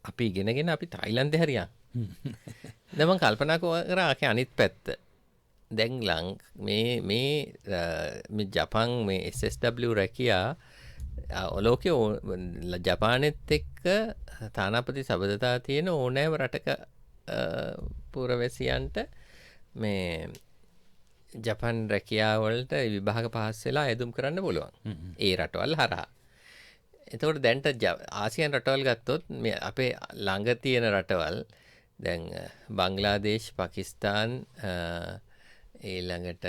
අපි ඉගෙනගෙන අපි තායිලන්තේ හරියන්. දැන් මම කල්පනා කරා අනිත් පැත්ත. දැන් මේ ජපාන් මේ SSW රැකියා ලෝකයේ ජපානෙත් එක්ක තානාපති සබඳතා තියෙන ඕනෑම රටක පුරවැසියන්ට මේ ජපන් රැකියාවලට විභාග පහස් වෙලා ඇදුම් කරන්න පුළුවන්. ඒ රටවල් හරහා. එතකොට දැන්ට ආසියන් රටවල් ගත්තොත් මේ අපේ ළඟ තියෙන රටවල් දැන් බංග්ලාදේශ්, පාකිස්තාන්, ඊළඟට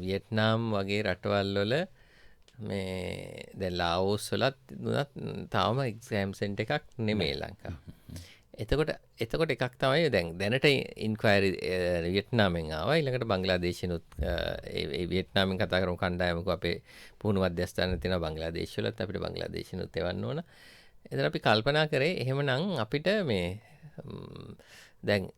වියට්නාම් වගේ රටවල් වල මේ දැන් ලාओස් වලත් තාම එක්සෑම් සෙන්ටර් එකක් නෙමෙයි ලංකාව. එතකොට එකක් තමයි දැනට ඉන්ක්වයරි වියට්නාමෙන් ආවා. ඊළඟට බංග්ලාදේශිනුත් ඒ වියට්නාමෙන් කතා කරමු කණ්ඩායමක අපේ පුහුණු මධ්‍යස්ථාන තියෙනවා බංග්ලාදේශ වලත් අපිට බංග්ලාදේශිනුත් එවන්න ඕන. එතන අපි කල්පනා කරේ එහෙමනම් අපිට මේ දැන්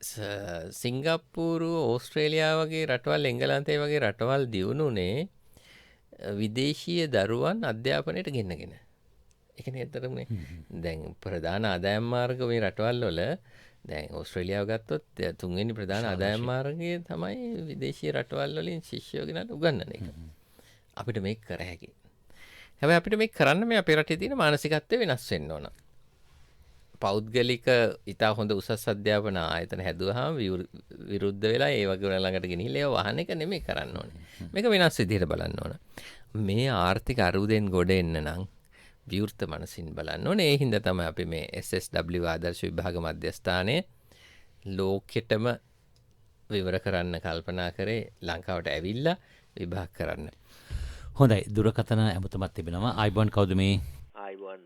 සිංගප්පූරු, ඕස්ට්‍රේලියාව වගේ රටවල්, එංගලන්තය වගේ රටවල් දියුණුනේ විදේශීය දරුවන් අධ්‍යාපනයට ගෙන්නගෙන. ඒ කියන්නේ ඇත්තටම දැන් ප්‍රධාන ආදායම් මාර්ග මේ රටවල් වල දැන් ඕස්ට්‍රේලියාව ගත්තොත් තුන්වෙනි ප්‍රධාන ආදායම් මාර්ගය තමයි විදේශීය රටවල් වලින් ශිෂ්‍යයෝ ගෙනල්ලා උගන්වන එක. අපිට මේක කර හැකියි. හැබැයි අපිට මේක කරන්න මේ අපේ රටේ තියෙන මානසිකත්වය වෙනස් වෙන්න ඕන. පෞද්ගලික ඉතා හොඳ උසස් අධ්‍යාපන ආයතන හැදුවාම විරුද්ධ වෙලා ඒ වගේ ළඟට ගෙනිහිල්ලා ඒව වහන එක නෙමෙයි කරන්න ඕනේ. මේක වෙනස් විදිහට බලන්න ඕන. මේ ආර්ථික අරුදෙන් ගොඩ එන්න නම් විවෘත මනසින් බලන්න ඕනේ. ඒ හින්දා තමයි අපි මේ SSW ආදර්ශ විභාග මධ්‍යස්ථානයේ ලෝකෙටම විවර කරන්න කල්පනා කරේ ලංකාවට ඇවිල්ලා විභාග කරන්න. හොඳයි දුරකථන ඇමතුමක් තිබෙනවා. ආයිබෝන් කවුද මේ? ආයිබෝන්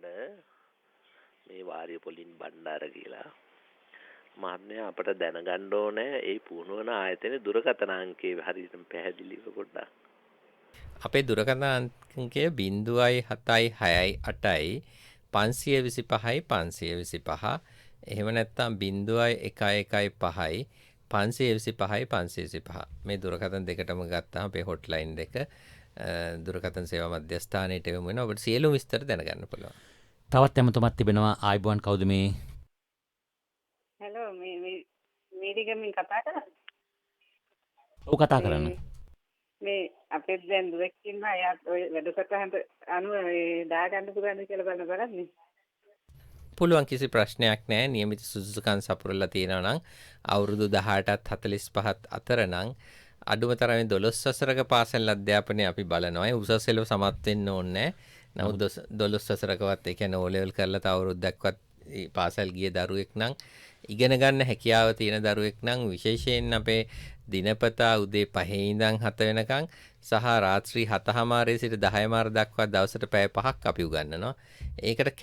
මේ වාරිය පොලින් බණ්ඩාර කියලා. මහත්මයා අපට දැනගන්න ඕනේ ඒ පුහුණුවන ආයතනයේ දුරකථන අංකය හරියට පැහැදිලිව පොඩ්ඩක්. අපේ දුරකථන අංකය 07668 525 525. එහෙම නැත්නම් 0115 525 525. මේ දුරකථන දෙකටම ගත්තාම අපේ හොට්ලයින් දෙක දුරකථන සේවා මධ්‍යස්ථානයට යොමු වෙනවා. ඔබට සියලු විස්තර දැනගන්න පුළුවන්. තවත් ඇමතුමක් තිබෙනවා. ආයිබෝන් කවුද මේ? හෙලෝ මේරිගමින් කතා කරන්නේ? ඔව් කතා කරන්න. මේ අපේ දැන් දුරක් ඉන්නවා. එයාත් ඔය වැඩසටහනට අනුව දාගන්න පුළුවන්ද කියලා බලන්නේ. පුළුවන් කිසි ප්‍රශ්නයක් නැහැ. નિયમિત සුසුකම් සපුරලා තියෙනවා නම් අවුරුදු 18ත් 45ත් අතර නම් අඩුම තරමේ 12 වසරක පාසල් අධ්‍යාපනය අපි බලනවා. ඒ උසස් පෙළ සමත් වෙන්න ඕනේ. නමුත් 12 වසරකවත් ඒ කියන්නේ O level කරලා තව අවුරුද්දක්වත් පාසල් ගිය දරුවෙක් නම් ඉගෙන ගන්න හැකියාව තියෙන දරුවෙක් නම් විශේෂයෙන් අපේ දිනපතා උදේ 5 ඉඳන් 7 වෙනකන් සහ රාත්‍රී 7:00 සිට 10:00 දක්වා දවසට පැය 5ක් අපි උගන්වනවා. ඒකට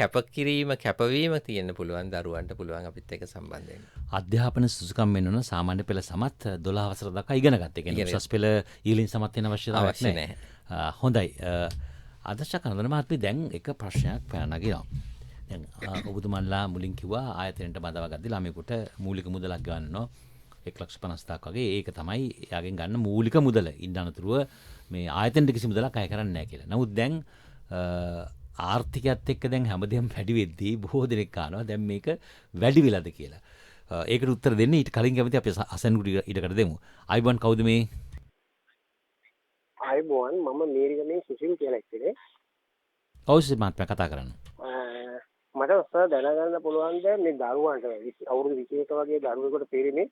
කැපවීම තියෙන්න පුළුවන් දරුවන්ට පුළුවන් අපිත් එක්ක සම්බන්ධ වෙන්න. අධ්‍යාපන සුසුකම් වෙන්න සාමාන්‍ය පෙළ සමත් 12 වසර දක්වා ඉගෙන ගන්න. ඒ කියන්නේ උසස් පෙළ ඊළින් සමත් වෙන අවශ්‍යතාවයක් නැහැ. හොඳයි. ආදර්ශ කනදන මහත්මිය දැන් එක ප්‍රශ්නයක් පැනනගිනවා. දැන් ඔබතුමන්ලා මුලින් කිව්වා ආයතනයට බඳවා ගද්දී ළමයෙකුට මූලික මුදලක් ගන්නවා 1,50,000ක් වගේ. ඒක තමයි එයාගෙන් ගන්න මූලික මුදල. ඉන්න අනතුරුව මේ ආයතනයට කිසි මුදලක් අය කරන්නේ නැහැ කියලා. නමුත් දැන් ආර්ථිකයත් එක්ක දැන් හැමදේම වැඩි වෙද්දී බොහෝ දෙනෙක් අහනවා දැන් මේක වැඩි වෙලාද කියලා. ඒකට උත්තර දෙන්න ඊට කලින් කැමති අපි අසන්ගුට ඉඩකට දෙමු. අයිබෝන් කවුද මේ? අයිබෝන් මම මීරිගමේ සුසිල් කියලා එක්කනේ. ඔව් සුසිල් මහත්මයා කතා කරන්න. මට ඔස්සා දැනගන්න පුළුවන්ද මේ දරුවන්ට අවුරුදු 21 වගේ දරුවෙකුට පිරිමි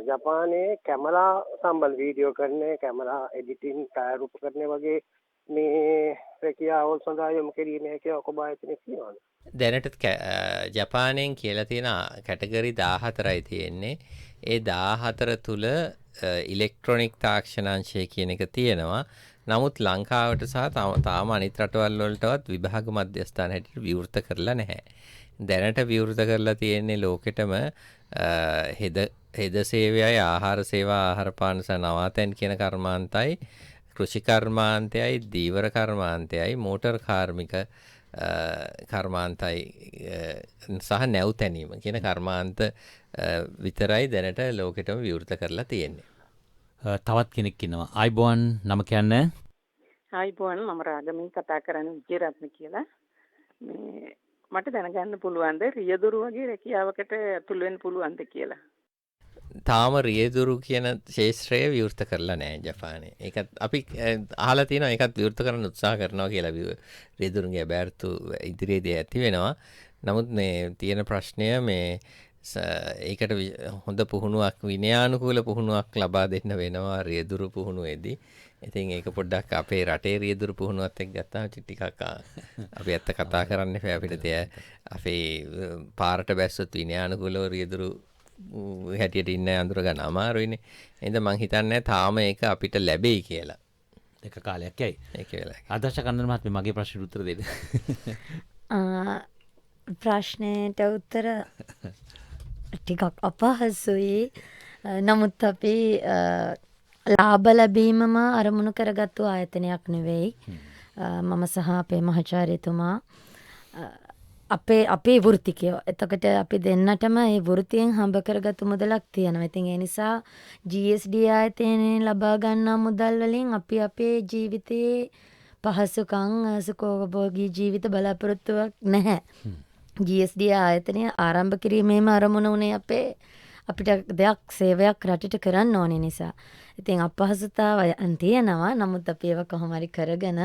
ජපානයේ කැමරා සම්බන්ධ වීඩියෝ කරන කැමරා එඩිටින් ඡායාරූපකරණය වගේ මේ රැකියාවල් සඳහා යොමු කිරීමේ කියලා ඔබ ආයතනයේ කියනවාද? දැනට ජපානයෙන් කියලා තියෙන කැටගරි 14යි තියෙන්නේ. ඒ 14 තුල ඉලෙක්ට්‍රොනික තාක්ෂණ අංශය කියන එක තියෙනවා. නමුත් ලංකාවට සහ තාම අනිත් රටවල් වලටවත් විභාග මධ්‍යස්ථාන හැටියට විවෘත කරලා නැහැ. දැනට විවෘත කරලා තියෙන්නේ ලෝකෙටම හෙද සේවයයි ආහාර සේවා ආහාර පාන සහ නවාතැන් කියන කර්මාන්තයි කෘෂි කර්මාන්තයයි දීවර කර්මාන්තයයි මෝටර් කාර්මික කර්මාන්තයි සහ නැවතැනීම කියන කර්මාන්ත විතරයි දැනට ලෝකෙටම විවෘත කරලා තියෙන්නේ. තවත් කෙනෙක් ඉන්නවා. අයිබෝන් නම කියන්නේ? අයිබෝන් මම රාගමින් කතා කරන්නේ විජේරත්න කියලා. මේ මට දැනගන්න පුළුවන්ද රියදුරු වගේ රැකියාවකට ඇතුළු වෙන්න පුළුවන්ද කියලා? තාම රියදුරු කියන ශේෂ්ත්‍රය විවෘත කරලා නැහැ ජපානයේ. ඒකත් අපි අහලා තියෙනවා ඒකත් විවෘත කරන්න උත්සාහ කරනවා කියලා. රියදුරුන්ගේ බෑර්තු ඉදිරියේදී ඇති වෙනවා. නමුත් මේ තියෙන ප්‍රශ්නය මේ ඒකට හොඳ පුහුණුවක් විනයානුකූල පුහුණුවක් ලබා දෙන්න වෙනවා රියදුරු පුහුණුවේදී. ඉතින් ඒක පොඩ්ඩක් අපේ රටේ රියදුරු පුහුණුවත් එක්ක ගත්තාම ටිකක් අපි ඇත්ත කතා කරන්න එපා අපිට අපේ පාරට බැස්සොත් විනයානුකූලව රියදුරු හැටියට ඉන්න අඳුර ගන්න අමාරුයිනේ. එහෙනම් මං හිතන්නේ තාම ඒක අපිට ලැබෙයි කියලා. එක කාලයක් යයි. ඒක වෙලා. ආදර්ශ කන්දන මහත්මයා මගේ ප්‍රශ්නෙට උත්තර දෙන්න. ප්‍රශ්නෙට උත්තර ටිකක් අපහසුයි. නමුත් අපි ලාභ ලැබීමම අරමුණු කරගත්තු ආයතනයක් නෙවෙයි. මම සහ අපේ මහාචාර්යතුමා අපේ වෘත්තිකයෝ. එතකොට අපි දෙන්නටම ඒ වෘත්තියෙන් හම්බ කරගත්තු මුදලක් තියෙනවා. ඉතින් ඒ නිසා GSD ආයතනයෙන් ලබා ගන්නා මුදල් වලින් අපි අපේ ජීවිතයේ පහසුකම් සුඛෝපභෝගී ජීවිත බලාපොරොත්තුවක් නැහැ. GSD ආයතනය ආරම්භ කිරීමේම අරමුණ උනේ අපිට දෙයක් සේවයක් රටට කරන්න ඕනේ නිසා. ඉතින් අපහසුතාවයන් තියෙනවා. නමුත් අපි ඒව කොහොම හරි කරගෙන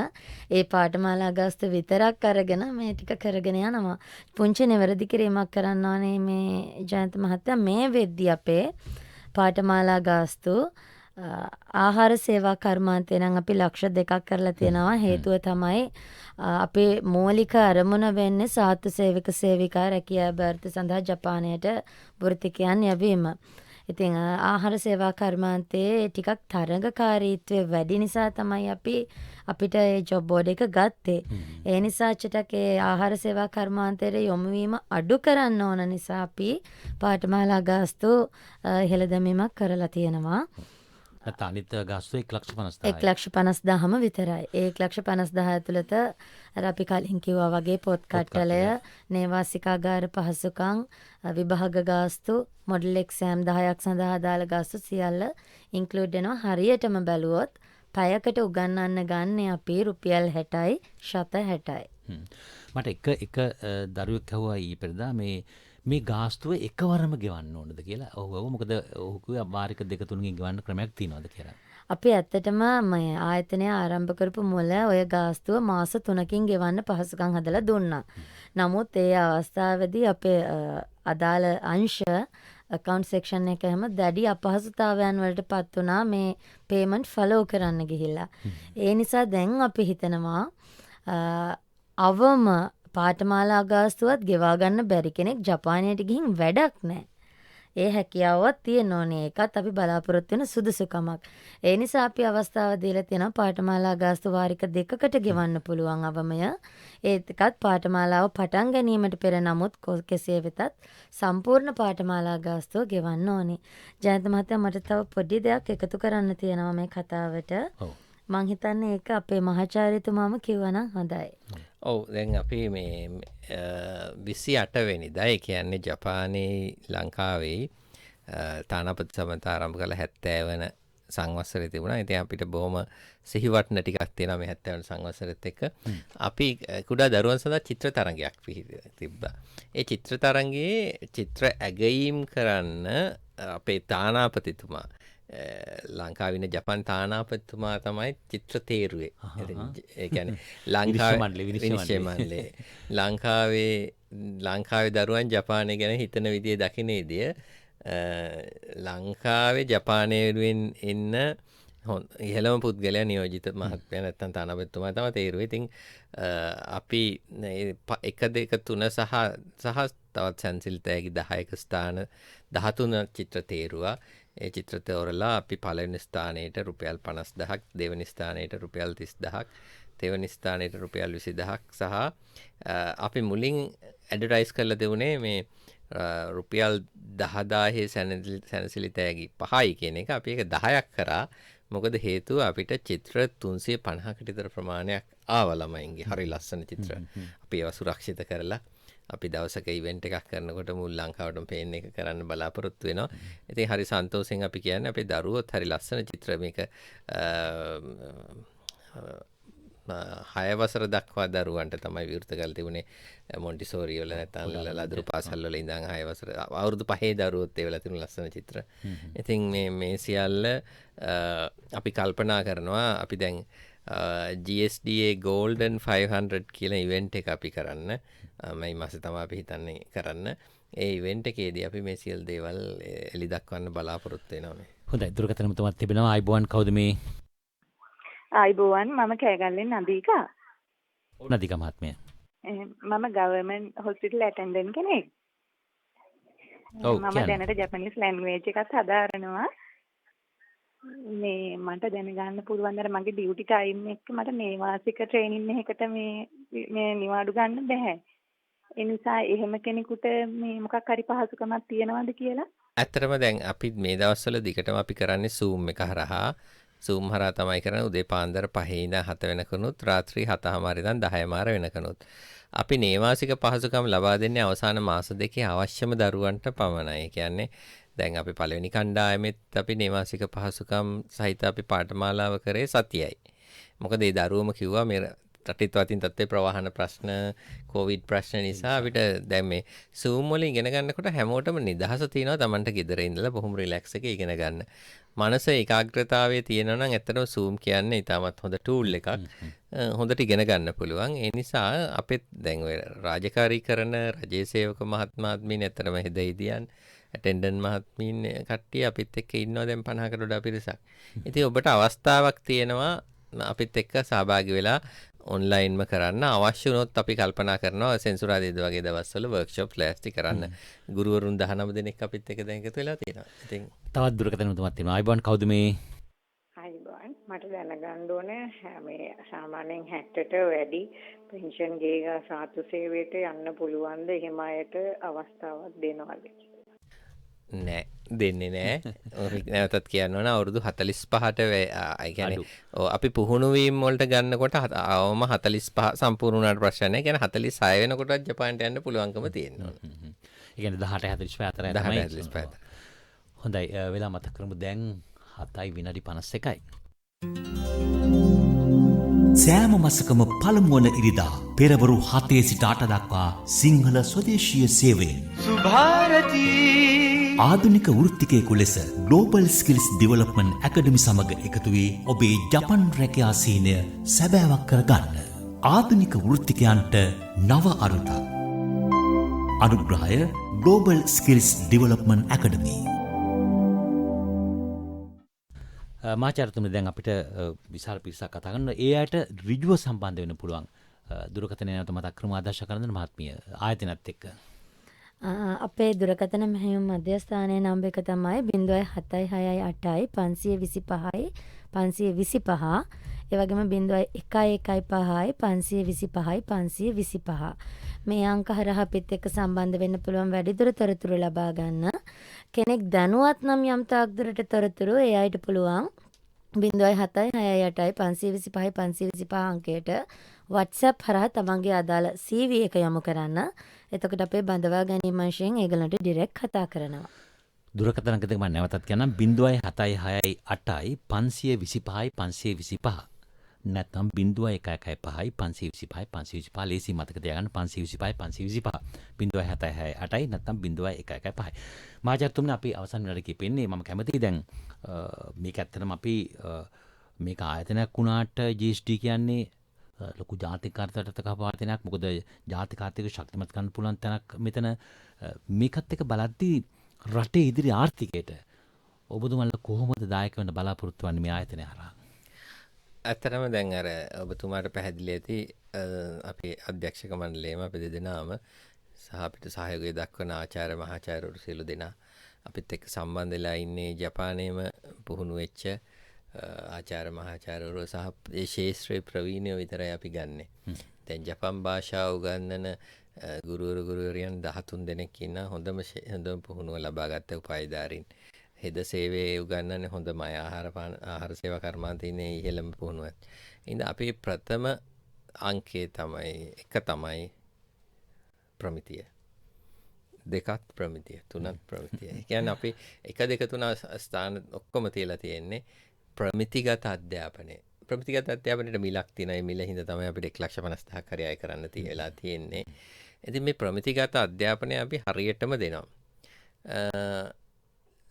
ඒ පාඨමාලා ගාස්තු විතරක් අරගෙන මේ ටික කරගෙන යනවා. පුංචි නිවැරදි කිරීමක් කරන්න ඕනේ මේ ජයන්ත මහත්තයා. මේ වෙද්දී අපේ පාඨමාලා ගාස්තු ආහාර සේවා කර්මාන්තය නම් අපි ලක්ෂ 2ක් කරලා තියෙනවා. හේතුව තමයි අපේ මූලික අරමුණ වෙන්නේ සාත්තු සේවක සේවිකා රැකියා බර්ත සඳහා ජපානයට වෘත්තිකයන් යැවීම. ඉතින් ආහාර සේවා කර්මාන්තයේ ටිකක් තරඟකාරීත්වය වැඩි නිසා තමයි අපිට ඒ ජොබ් බෝඩ් එක ගත්තේ. ඒ නිසා චටක ඒ ආහාර සේවා කර්මාන්තයේ යොමු වීම අඩු කරන්න ඕන නිසා අපි පාඨමාලා ගාස්තු ඉහළ දැමීමක් කරලා තියෙනවා. අනිත් ගාස්තු 1,50,000. 1,50,000ම විතරයි. ඒ 1,50,000 ඇතුළත අර අපි කලින් කිව්වා වගේ පොත් කට්ටලය, නේවාසිකාගාර පහසුකම්, විභාග ගාස්තු, මොඩල් එක්සෑම් 10ක් සඳහා අදාළ ගාස්තු සියල්ල ඉන්ක්ලූඩ් වෙනවා. හරියටම බැලුවොත් පැයකට උගන්වන්න ගන්න අපි රුපියල් 60යි, ශත 60යි. මට එක දරුවෙක් ඇහුවා ඊපෙරදා මේ ගාස්තුව එකවරම ගෙවන්න ඕනද කියලා. ඔව් මොකද ඔහු කිව්වා වාරික 2-3කින් ගෙවන්න ක්‍රමයක් තියෙනවද කියලා. අපි ඇත්තටම මේ ආයතනය ආරම්භ කරපු මුල ඔය ගාස්තුව මාස 3කින් ගෙවන්න පහසුකම් හදලා දුන්නා. නමුත් ඒ අවස්ථාවේදී අපේ අදාළ අංශ account section එක හැම දැඩි අපහසුතාවයන් වලට පත් වුණා මේ payment follow කරන්න ගිහිල්ලා. ඒ නිසා දැන් අපි හිතනවා අවම පාඨමාලා ගාස්තුවත් ගෙවා ගන්න බැරි කෙනෙක් ජපානයට ගිහින් වැඩක් නැහැ. ඒ හැකියාවක් තියෙන ඕනේ. ඒකත් අපි බලාපොරොත්තු වෙන සුදුසුකමක්. ඒ නිසා අපි අවස්ථාව දීලා තියෙනවා පාඨමාලා ගාස්තු වාරික 2කට ගෙවන්න පුළුවන් අවමය. ඒකත් පාඨමාලාව පටන් ගැනීමට පෙර නමුත් කෙසේ වෙතත් සම්පූර්ණ පාඨමාලා ගාස්තුව ගෙවන්න ඕනේ. ජයන්ත මහත්තයා මට තව පොඩි දෙයක් එකතු කරන්න තියෙනවා මේ කතාවට. මං හිතන්නේ ඒක අපේ මහාචාර්යතුමාම කිව්වනම් හොඳයි. ඔව් දැන් අපි මේ 28 වෙනිදා ඒ කියන්නේ ජපානයේ ලංකාවේ තානාපති සමත ආරම්භ කළ 70 වන සංවත්සරේ තිබුණා. ඉතින් අපිට බොහොම සිහිවටන ටිකක් තියෙනවා මේ 70 වෙනි සංවත්සරෙත් එක්ක. අපි කුඩා දරුවන් සඳහා චිත්‍ර තරඟයක් තිබ්බා. ඒ චිත්‍ර තරඟයේ චිත්‍ර ඇගයීම් කරන්න අපේ තානාපතිතුමා ලංකාවින ජපන් තානාපතිතුමා තමයි චිත්‍ර තේරුවේ. ඒ කියන්නේ විනිශ්චය මණ්ඩලේ ලංකාවේ දරුවන් ජපානය ගැන හිතන විදිය දකින විදිය ලංකාවේ ජපානය වෙනුවෙන් ඉන්න ඉහළම පුද්ගලයා නියෝජිත මහත්මයා නැත්නම් තානාපතිතුමා තමයි තේරුවේ. ඉතින් අපි 1 2 3 සහ තවත් සැන්සිල්තෑගි 10ක ස්ථාන 13 චිත්‍ර තේරුවා. ඒ චිත්‍ර තෝරලා අපි පළවෙනි ස්ථානයට රුපියල් 50000ක්, දෙවෙනි ස්ථානයට රුපියල් 30000ක්, තෙවෙනි ස්ථානයට රුපියල් 20000ක් සහ අපි මුලින් ඇඩ්වර්ටයිස් කරලා දෙන්නේ මේ රුපියල් 10000 සැනසිලි තෑගි 5යි කියන එක. අපි ඒක 10ක් කරා. මොකද හේතුව අපිට චිත්‍ර 350කට විතර ප්‍රමාණයක් ආවා ළමයින්ගේ. හරි ලස්සන චිත්‍ර. අපි ඒවා සුරක්ෂිත කරලා අපි දවසක ඉවෙන්ට් එකක් කරනකොට මුල් ලංකාවටම පේන්න එක කරන්න බලාපොරොත්තු වෙනවා. ඉතින් හරි සන්තෝෂෙන් අපි කියන්නේ අපේ දරුවොත් හරි ලස්සන චිත්‍ර මේක 6 වසර දක්වා දරුවන්ට තමයි විවෘත කරලා තිබුණේ. මොන්ටිසෝරි වල නැත්නම් ලදරු පාසල් වල ඉඳන් 6 වසර අවුරුදු 5 දරුවොත් ඒ වෙලා තිබුණු ලස්සන චිත්‍ර. ඉතින් මේ සියල්ල අපි කල්පනා කරනවා අපි දැන් GSDA Golden 500 කියලා ඉවෙන්ට් එක අපි කරන්න මේ මාසේ තමයි අපි හිතන්නේ කරන්න. ඒ ඉවෙන්ට් එකේදී අපි මේ සියලු දේවල් එලි දක්වන්න බලාපොරොත්තු වෙනවා මේ. හොඳයි දුරකථන මුතුමත් තිබෙනවා. අයිබෝන් කවුද මේ? අයිබෝන් මම කෑගල්ලෙන් නදීකා. නදීකා මහත්මිය. මම ගවර්න්මන්ට් හොස්පිටල් ඇටෙන්ඩන්ට් කෙනෙක්. මම දැනට ජපනිස් ලැන්ග්වේජ් එකත් හදාරනවා. මේ මට දැනගන්න පුළුවන් අර මගේ ඩියුටි ටයිම් එක මට නේවාසික ට්‍රේනින් එකකට මේ නිවාඩු ගන්න බෑ. ඒ නිසා එහෙම කෙනෙකුට මේ මොකක් හරි පහසුකමක් තියනවද කියලා? ඇත්තටම දැන් අපි මේ දවස්වල දිගටම අපි කරන්නේ Zoom එක හරහා. Zoom හරහා තමයි කරන්නේ උදේ පාන්දර 5 ඉඳන් 7 වෙනකනුත් රාත්‍රී 7:00 ඉඳන් 10:00 වෙනකනුත්. අපි නේවාසික පහසුකම් ලබා දෙන්නේ අවසාන මාස දෙකේ අවශ්‍යම දරුවන්ට පමණයි. ඒ කියන්නේ දැන් අපි පළවෙනි කණ්ඩායමෙත් අපි නේවාසික පහසුකම් සහිත අපි පාඨමාලාව කරේ සතියයි. මොකද ඒ දරුවම කිව්වා මේ රටේ තවතින් තත්ත්වේ ප්‍රවාහන ප්‍රශ්න, කොවිඩ් ප්‍රශ්න නිසා අපිට දැන් මේ Zoom වලින් ඉගෙන ගන්නකොට හැමෝටම නිදහස තියෙනවා Tamanට ගෙදර ඉඳලා බොහොම රිලැක්ස් එකේ ඉගෙන ගන්න. මනස ඒකාග්‍රතාවයේ තියෙනවා නම් ඇත්තටම Zoom කියන්නේ ඉතාමත් හොඳ ටූල් එකක්. හොඳට ඉගෙන ගන්න පුළුවන්. ඒ නිසා අපිත් දැන් ඔය රාජකාරී කරන රජයේ සේවක මහත්මයාත්මීන් ඇත්තටම හෙදයිදියන් ඇටෙන්ඩන්ට් මහත්මීන් කට්ටිය අපිත් එක්ක ඉන්නවා දැන් 50කට වඩා පිරිසක්. ඉතින් ඔබට අවස්ථාවක් තියෙනවා අපිත් එක්ක සහභාගී වෙලා ඔන්ලයින්ම කරන්න. අවශ්‍ය වුණොත් අපි කල්පනා කරනවා සෙන්සුරාදා වගේ දවස්වල වර්ක්ෂොප් ලෑස්ති කරන්න. ගුරුවරුන් 19 දෙනෙක් අපිත් එක්ක දැන් එකතු වෙලා තියෙනවා. ඉතින් තවත් දුරකථන උතුමක් තියෙනවා. අයිබෝන් කවුද මේ? අයිබෝන් මට දැනගන්න ඕනේ මේ සාමාන්‍යයෙන් 60ට වැඩි පෙන්ෂන් ගේ සාතු සේවයට යන්න පුළුවන්ද? එහෙම අයට අවස්ථාවක් දෙනවද? නෑ දෙන්නේ නෑ. නැවතත් කියන්න ඕන අවුරුදු 45ට ඒ කියන්නේ අපි පුහුණු වීම වලට ගන්නකොට අවම 45 සම්පූර්ණ වුණාට ප්‍රශ්න නෑ. කියන්නේ 46 වෙනකොටත් ජපානට යන්න පුළුවන්කම තියෙනවා. ඒ කියන්නේ 18 45 අතර තමයි. 45 අතර. හොඳයි වෙලා මතක් කරමු දැන් 7යි විනාඩි 51යි. සෑම මාසකම පළමුවන ඉරිදා පෙරවරු 7 සිට 8 දක්වා සිංහල ස්වදේශීය සේවයෙන් සුභාරතී ආධුනික වෘත්තිකයෙකු ලෙස Global Skills Development Academy සමග එකතු වී ඔබේ ජපන් රැකියා සීනය සැබෑවක් කරගන්න. ආධුනික වෘත්තිකයන්ට නව අරුතක්. අනුග්‍රහය Global Skills Development Academy. මාචාර්යතුමනි දැන් අපිට විශාල පිරිසක් කතා කරනවා. ඒ අයට ඍජුව සම්බන්ධ වෙන්න පුළුවන්. දුරකථනය නැවත මතක් කරමු ආදර්ශ කරන මහත්මිය ආයතනත් එක්ක. අපේ දුරකථන මෙහෙයුම් මධ්‍යස්ථානයේ නම්බර එක තමයි 07668 525යි 525. ඒ වගේම 0115යි 525යි 525. මේ අංක හරහා අපිත් එක්ක සම්බන්ධ වෙන්න පුළුවන් වැඩිදුර තොරතුරු ලබා ගන්න. කෙනෙක් දැනුවත් නම් යම් තාක් දුරට තොරතුරු ඒ අයට පුළුවන් 07668යි 525යි 525 අංකයට WhatsApp හරහා තමන්ගේ අදාළ CV එක යොමු කරන්න. එතකොට අපේ බඳවා ගැනීම වශයෙන් ඒගොල්ලන්ට ඩිරෙක්ට් කතා කරනවා. දුරකථන අංක දෙක මම නැවතත් කියන්නම් 0.76 8යි 525යි 525 නැත්නම් 0.115යි 525යි 525 ලේසි මතක තියාගන්න 525යි 525 0.76 8යි නැත්නම් 0.115යි මහාචාර්යතුමනි අපි අවසන් වෙලාවට කියෙන්නේ මම කැමතියි දැන් මේක ඇත්තටම අපි මේක ආයතනයක් වුණාට GSD කියන්නේ ලොකු ජාතික අර්ථයට කපාතනයක් මොකද ජාතික ආර්ථික ශක්තිමත් කරන්න පුළුවන් තැනක් මෙතන මේකත් එක්ක බලද්දී රටේ ඉදිරි ආර්ථිකයට ඔබතුමාලා කොහොමද දායක වෙන්න බලාපොරොත්තු වෙන්නේ මේ ආයතනය හරහා? ඇත්තටම දැන් අර ඔබතුමාට පැහැදිලි ඇති අපේ අධ්‍යක්ෂක මණ්ඩලයේම අපි දෙදෙනාම සහ අපිට සහයෝගය දක්වන ආචාර්ය මහාචාර්යවරු සියලු දෙනා අපිත් එක්ක සම්බන්ධ වෙලා ඉන්නේ ජපානයේම පුහුණු වෙච්ච ආචාර්ය මහාචාර්යවරු සහ ඒ ශාස්ත්‍රීය ප්‍රවීණයෝ විතරයි අපි ගන්නෙ. දැන් ජපන් භාෂාව උගන්වන ගුරුවරියන් 13 දෙනෙක් ඉන්න හොඳම පුහුණුව ලබා ගත්ත උපාධිධාරීන්. හෙද සේවයේ උගන්වන්නේ හොඳම ආහාර සේවා කර්මාන්තයේ ඉහළම පුහුණුවක්. ඉතින් අපේ ප්‍රථම අංකය තමයි ප්‍රමිතිය. දෙකත් ප්‍රමිතිය, තුනත් ප්‍රමිතිය. ඒ කියන්නේ අපි 1 2 3 ස්ථාන ඔක්කොම තියලා තියෙන්නේ ප්‍රමිතිගත අධ්‍යාපනය. ප්‍රමිතිගත අධ්‍යාපනයේ මිලක් තියෙනවා. ඒ මිල හින්දා තමයි අපිට 1,50,000ක් හරි අය කරන්න තියලා තියෙන්නේ. ඉතින් මේ ප්‍රමිතිගත අධ්‍යාපනය අපි හරියටම දෙනවා.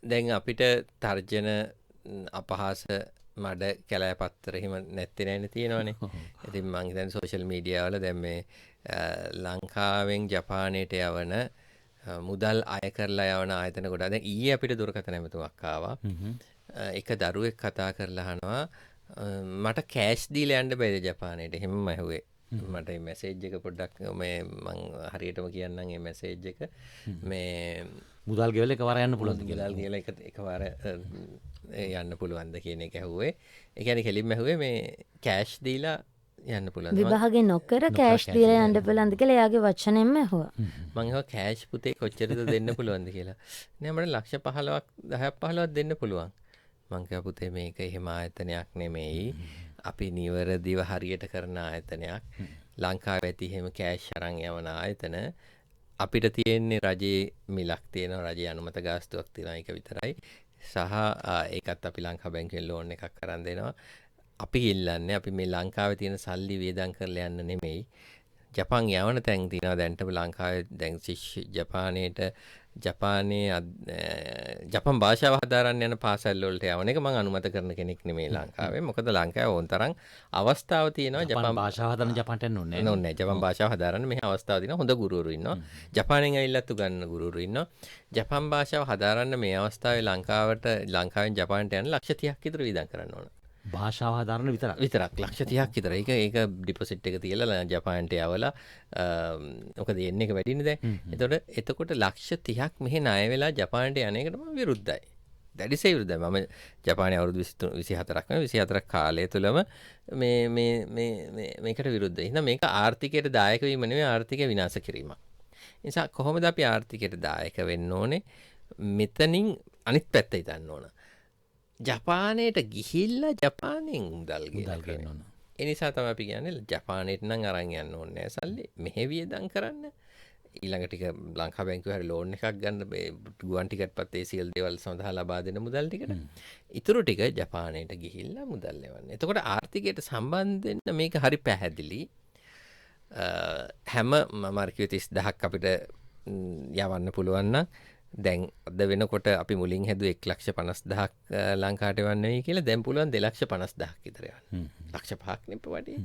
දැන් අපිට තර්ජන අපහාස මඩ කැලෑ පත්තර එහෙම නැත්තේ නැන්නේ තියෙනවනේ. ඉතින් මම හිතන්නේ සෝෂල් මීඩියා වල දැන් මේ ලංකාවෙන් ජපානයට යවන මුදල් අය කරලා යවන ආයතන ගොඩක්. දැන් ඊයේ අපිට දුරකථන ඇමතුමක් ආවා. එක දරුවෙක් කතා කරලා අහනවා මට කෑෂ් දීලා යන්න බැරිද ජපානයට? එහෙමම ඇහුවේ. මට මේ මැසේජ් එක පොඩ්ඩක් මම හරියටම කියන්නම් මේ මැසේජ් එක මේ මුදල් ගෙවල එකවර යන්න පුළුවන්ද කියලා. මුදල් ගෙවල එකවර යන්න පුළුවන්ද කියන එක ඇහුවේ. ඒ කියන්නේ කෙලින්ම ඇහුවේ මේ කෑෂ් දීලා යන්න පුළුවන්ද? විභාගේ නොකර කෑෂ් දීලා යන්න පුළුවන්ද කියලා එයාගේ වචනෙන්ම ඇහුවා. මම ඇහුවා කෑෂ් පුතේ කොච්චරද දෙන්න පුළුවන්ද කියලා. නෑ මට ලක්ෂ 10ක් දෙන්න පුළුවන්. මං කිව්වා පුතේ මේක එහෙම ආයතනයක් නෙමෙයි. අපි නිවැරදිව හරියට කරන ආයතනයක්. ලංකාවේ ඇති එහෙම කෑෂ් අරන් යවන ආයතන අපිට තියෙන්නේ රජයේ මිලක් තියෙනවා, රජයේ අනුමත ගාස්තුවක් තියෙනවා, ඒක විතරයි. සහ ඒකත් අපි ලංකා බැංකුවෙන් ලෝන් එකක් අරන් දෙනවා. අපි ඉල්ලන්නේ අපි මේ ලංකාවේ තියෙන සල්ලි වේදම් කරලා යන්න නෙමෙයි. ජපාන් යවන තැන් තියෙනවා දැන්ට ලංකාවේ දැන් ජපාන් භාෂාව හදාරන්න යන පාසල් වලට යවන එක මම අනුමත කරන කෙනෙක් නෙමෙයි ලංකාවේ. මොකද ලංකාවේ ඕන තරම් අවස්ථාව තියෙනවා ජපාන් භාෂාව හදන්න ජපාන්ට යන්න ඕනේ නෑ. ජපාන් භාෂාව හදාරන්න මෙහි අවස්ථාව තියෙනවා. හොඳ ගුරුවරු ඉන්නවා. ජපානයෙන් ඇවිල්ලත් උගන්වන ගුරුවරු ඉන්නවා. ජපාන් භාෂාව හදාරන්න මේ අවස්ථාවේ ලංකාවෙන් ජපානට යන ලක්ෂ 30ක් විතර වියදම් කරන්න ඕන. භාෂාව හදාරන්න විතරක් ලක්ෂ 30ක් විතර. ඒක ඩිපොසිට් එක තියලා ජපානට යවලා මොකද එන්නේ එක වැඩිනේ දැන්. එතකොට ලක්ෂ 30ක් මෙහි ණය වෙලා ජපානට යන එකට මම විරුද්ධයි. දැඩිසේ විරුද්ධයි. මම ජපානයේ අවුරුදු 24ක් 24ක් කාලය තුලම මේකට විරුද්ධයි. එහෙනම් මේක ආර්ථිකයට දායක වීම නෙවෙයි ආර්ථිකය විනාශ කිරීමක්. නිසා කොහොමද අපි ආර්ථිකයට දායක වෙන්න ඕනේ? මෙතනින් අනිත් පැත්ත හිතන්න ඕන. ජපානයට ගිහිල්ලා ජපානයෙන් මුදල් ගන්න ඕන. ඒ නිසා තමයි අපි කියන්නේ ජපානයට නම් අරන් යන්න ඕනේ නැහැ සල්ලි. මෙහෙ වියදම් කරන්න. ඊළඟ ටික ලංකා බැංකුවේ හරි ලෝන් එකක් ගන්න ගුවන් ටිකට්පත් ඒ සියලු දේවල් සඳහා ලබා දෙන මුදල් ටිකට. ඊටු ටික ජපානයට ගිහිල්ලා මුදල් ලැබන්න. එතකොට ආර්ථිකයට සම්බන්ධ වෙන්න මේක හරි පැහැදිලි. හැම මාර්කිය 30000ක් අපිට යවන්න පුළුවන් නම් දැන් අද වෙනකොට අපි මුලින් හැදුවේ 1,50,000ක් ලංකාවට යවන්න වෙයි කියලා දැන් පුළුවන් 2,50,000ක් විතර යවන්න. ලක්ෂ 5ක් නෙප වඩේ.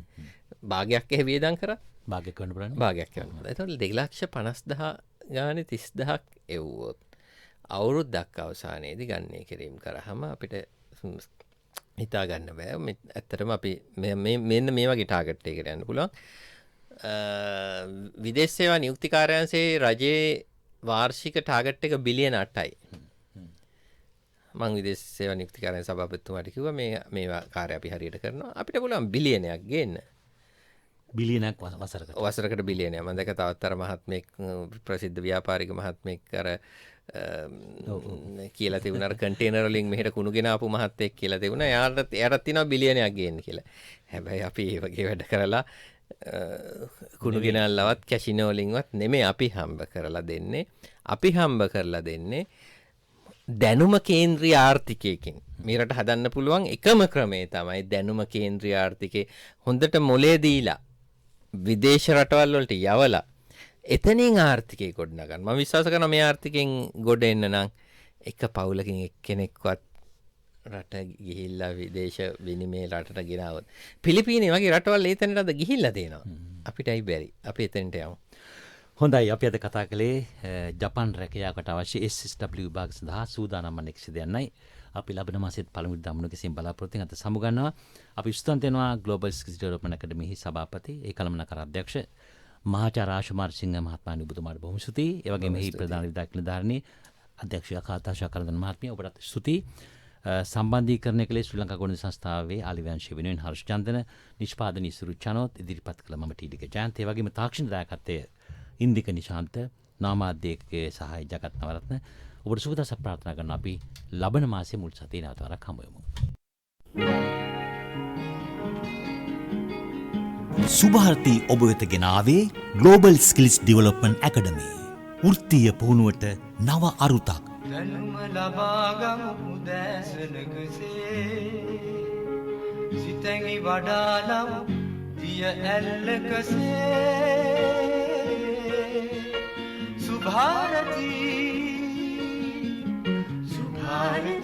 භාගයක් එහෙ වියදම් කරා. භාගයක් කරන්න බලන්න. භාගයක් කරන්න. එතකොට 2,50,000 ගානේ 30,000ක් එව්වොත් අවුරුද්දක් අවසානයේදී ගන්නේ කිරීම කරාම අපිට හිතා ගන්න බෑ. ඇත්තටම අපි මෙන්න මේ වගේ ටාගට් එකකට යන්න පුළුවන්. විදේශ සේවා නියුක්ති කාර්යාංශයේ රජයේ වාර්ෂික ටාගට් එක බිලියන 8යි. මම විදේශ සේවා නියුක්ති කාර්යාංශ සභාපතිතුමාට කිව්වා මේ කාර්යය අපි හරියට කරනවා. අපිට පුළුවන් බිලියනයක් ගේන්න. බිලියනක් වසරකට බිලියනයක්. මම දැක තවත් අර මහත්මෙක් ප්‍රසිද්ධ ව්‍යාපාරික මහත්මෙක් අර කියලා තිබුණා අර කන්ටේනර් වලින් මෙහෙට කුණු ගෙන ආපු මහත්තයෙක් කියලා තිබුණා. එයාටත් තියෙනවා බිලියනයක් ගේන්න කියලා. හැබැයි අපි මේ වගේ වැඩ කරලා කුණු ගෙනල්ලවත් කැසිනෝ වලින්වත් නෙමෙයි අපි හම්බ කරලා දෙන්නේ. අපි හම්බ කරලා දෙන්නේ දැනුම කේන්ද්‍රීය ආර්ථිකයකින් මේ රට හදන්න පුළුවන් එකම ක්‍රමය තමයි දැනුම කේන්ද්‍රීය ආර්ථිකේ හොඳට මොලේ දීලා විදේශ රටවල් වලට යවලා එතනින් ආර්ථිකය ගොඩනගන්න. මම විශ්වාස කරනවා මේ ආර්ථිකයෙන් ගොඩ එන්න නම් එක පවුලකින් එක්කෙනෙක්වත් රට ගිහිල්ලා විදේශ විනිමය රටට ගෙනාවොත්. පිලිපීනේ වගේ රටවල් ඒ තැනට අද ගිහිල්ලා තියෙනවා. අපිටයි බැරි. අපි එතනට යමු. හොඳයි අපි අද කතා කළේ ජපාන් රැකියාවකට අවශ්‍ය SSW විභාග සඳහා සූදානම් වන එක්සිදයන්යි. අපි ලබන මාසෙත් පළමු දමනු කිසිම බලාපොරොත්තු අත සමුගන්නවා. අපි ස්තුතිවන්ත වෙනවා ග්ලෝබල් ස්කිල්ස් ඩෙවලොප්මන්ට් අකාඩමියේ සභාපති ඒ කළමනාකර අධ්‍යක්ෂ මහාචාර්ය ආශුමාර සිංහ මහත්මයාණන් ඔබතුමාට බොහොම ස්තුතියි. ඒ වගේම මෙහි ප්‍රධාන විධායක නිලධාරණී අධ්‍යක්ෂ කාතාශා කරදන මහත්මිය ඔබට ස්තුතියි. සම්බන්ධීකරණය කළේ ශ්‍රී ලංකා ගුවන් සංස්ථාවේ ආලිවංශය වෙනුවෙන් හර්ෂ චන්දන නිෂ්පාදනී සුරු චනෝත් ඉදිරිපත් කළ මම ටීඩික ජයන්ත. ඒ වගේම තාක්ෂණ දායකත්වයේ ඉන්දික නිශාන්ත නාමාධ්‍යකේ සහාය ජගත් නවරත්න. ඔබට සුබ දවසක් ප්‍රාර්ථනා කරනවා. අපි ලබන මාසයේ මුල් සතියේ නැවත වරක් හමු වෙමු. සුභාර්ති ඔබ වෙත ගෙන ආවේ Global Skills Development Academy. වෘත්තීය පුහුණුවට නව අරුතක්. දැනුම ලබාගමු උදෑසනකසේ සිතැඟි වඩාලමු දිය ඇල්ලකසේ සුභාරති සුභාරති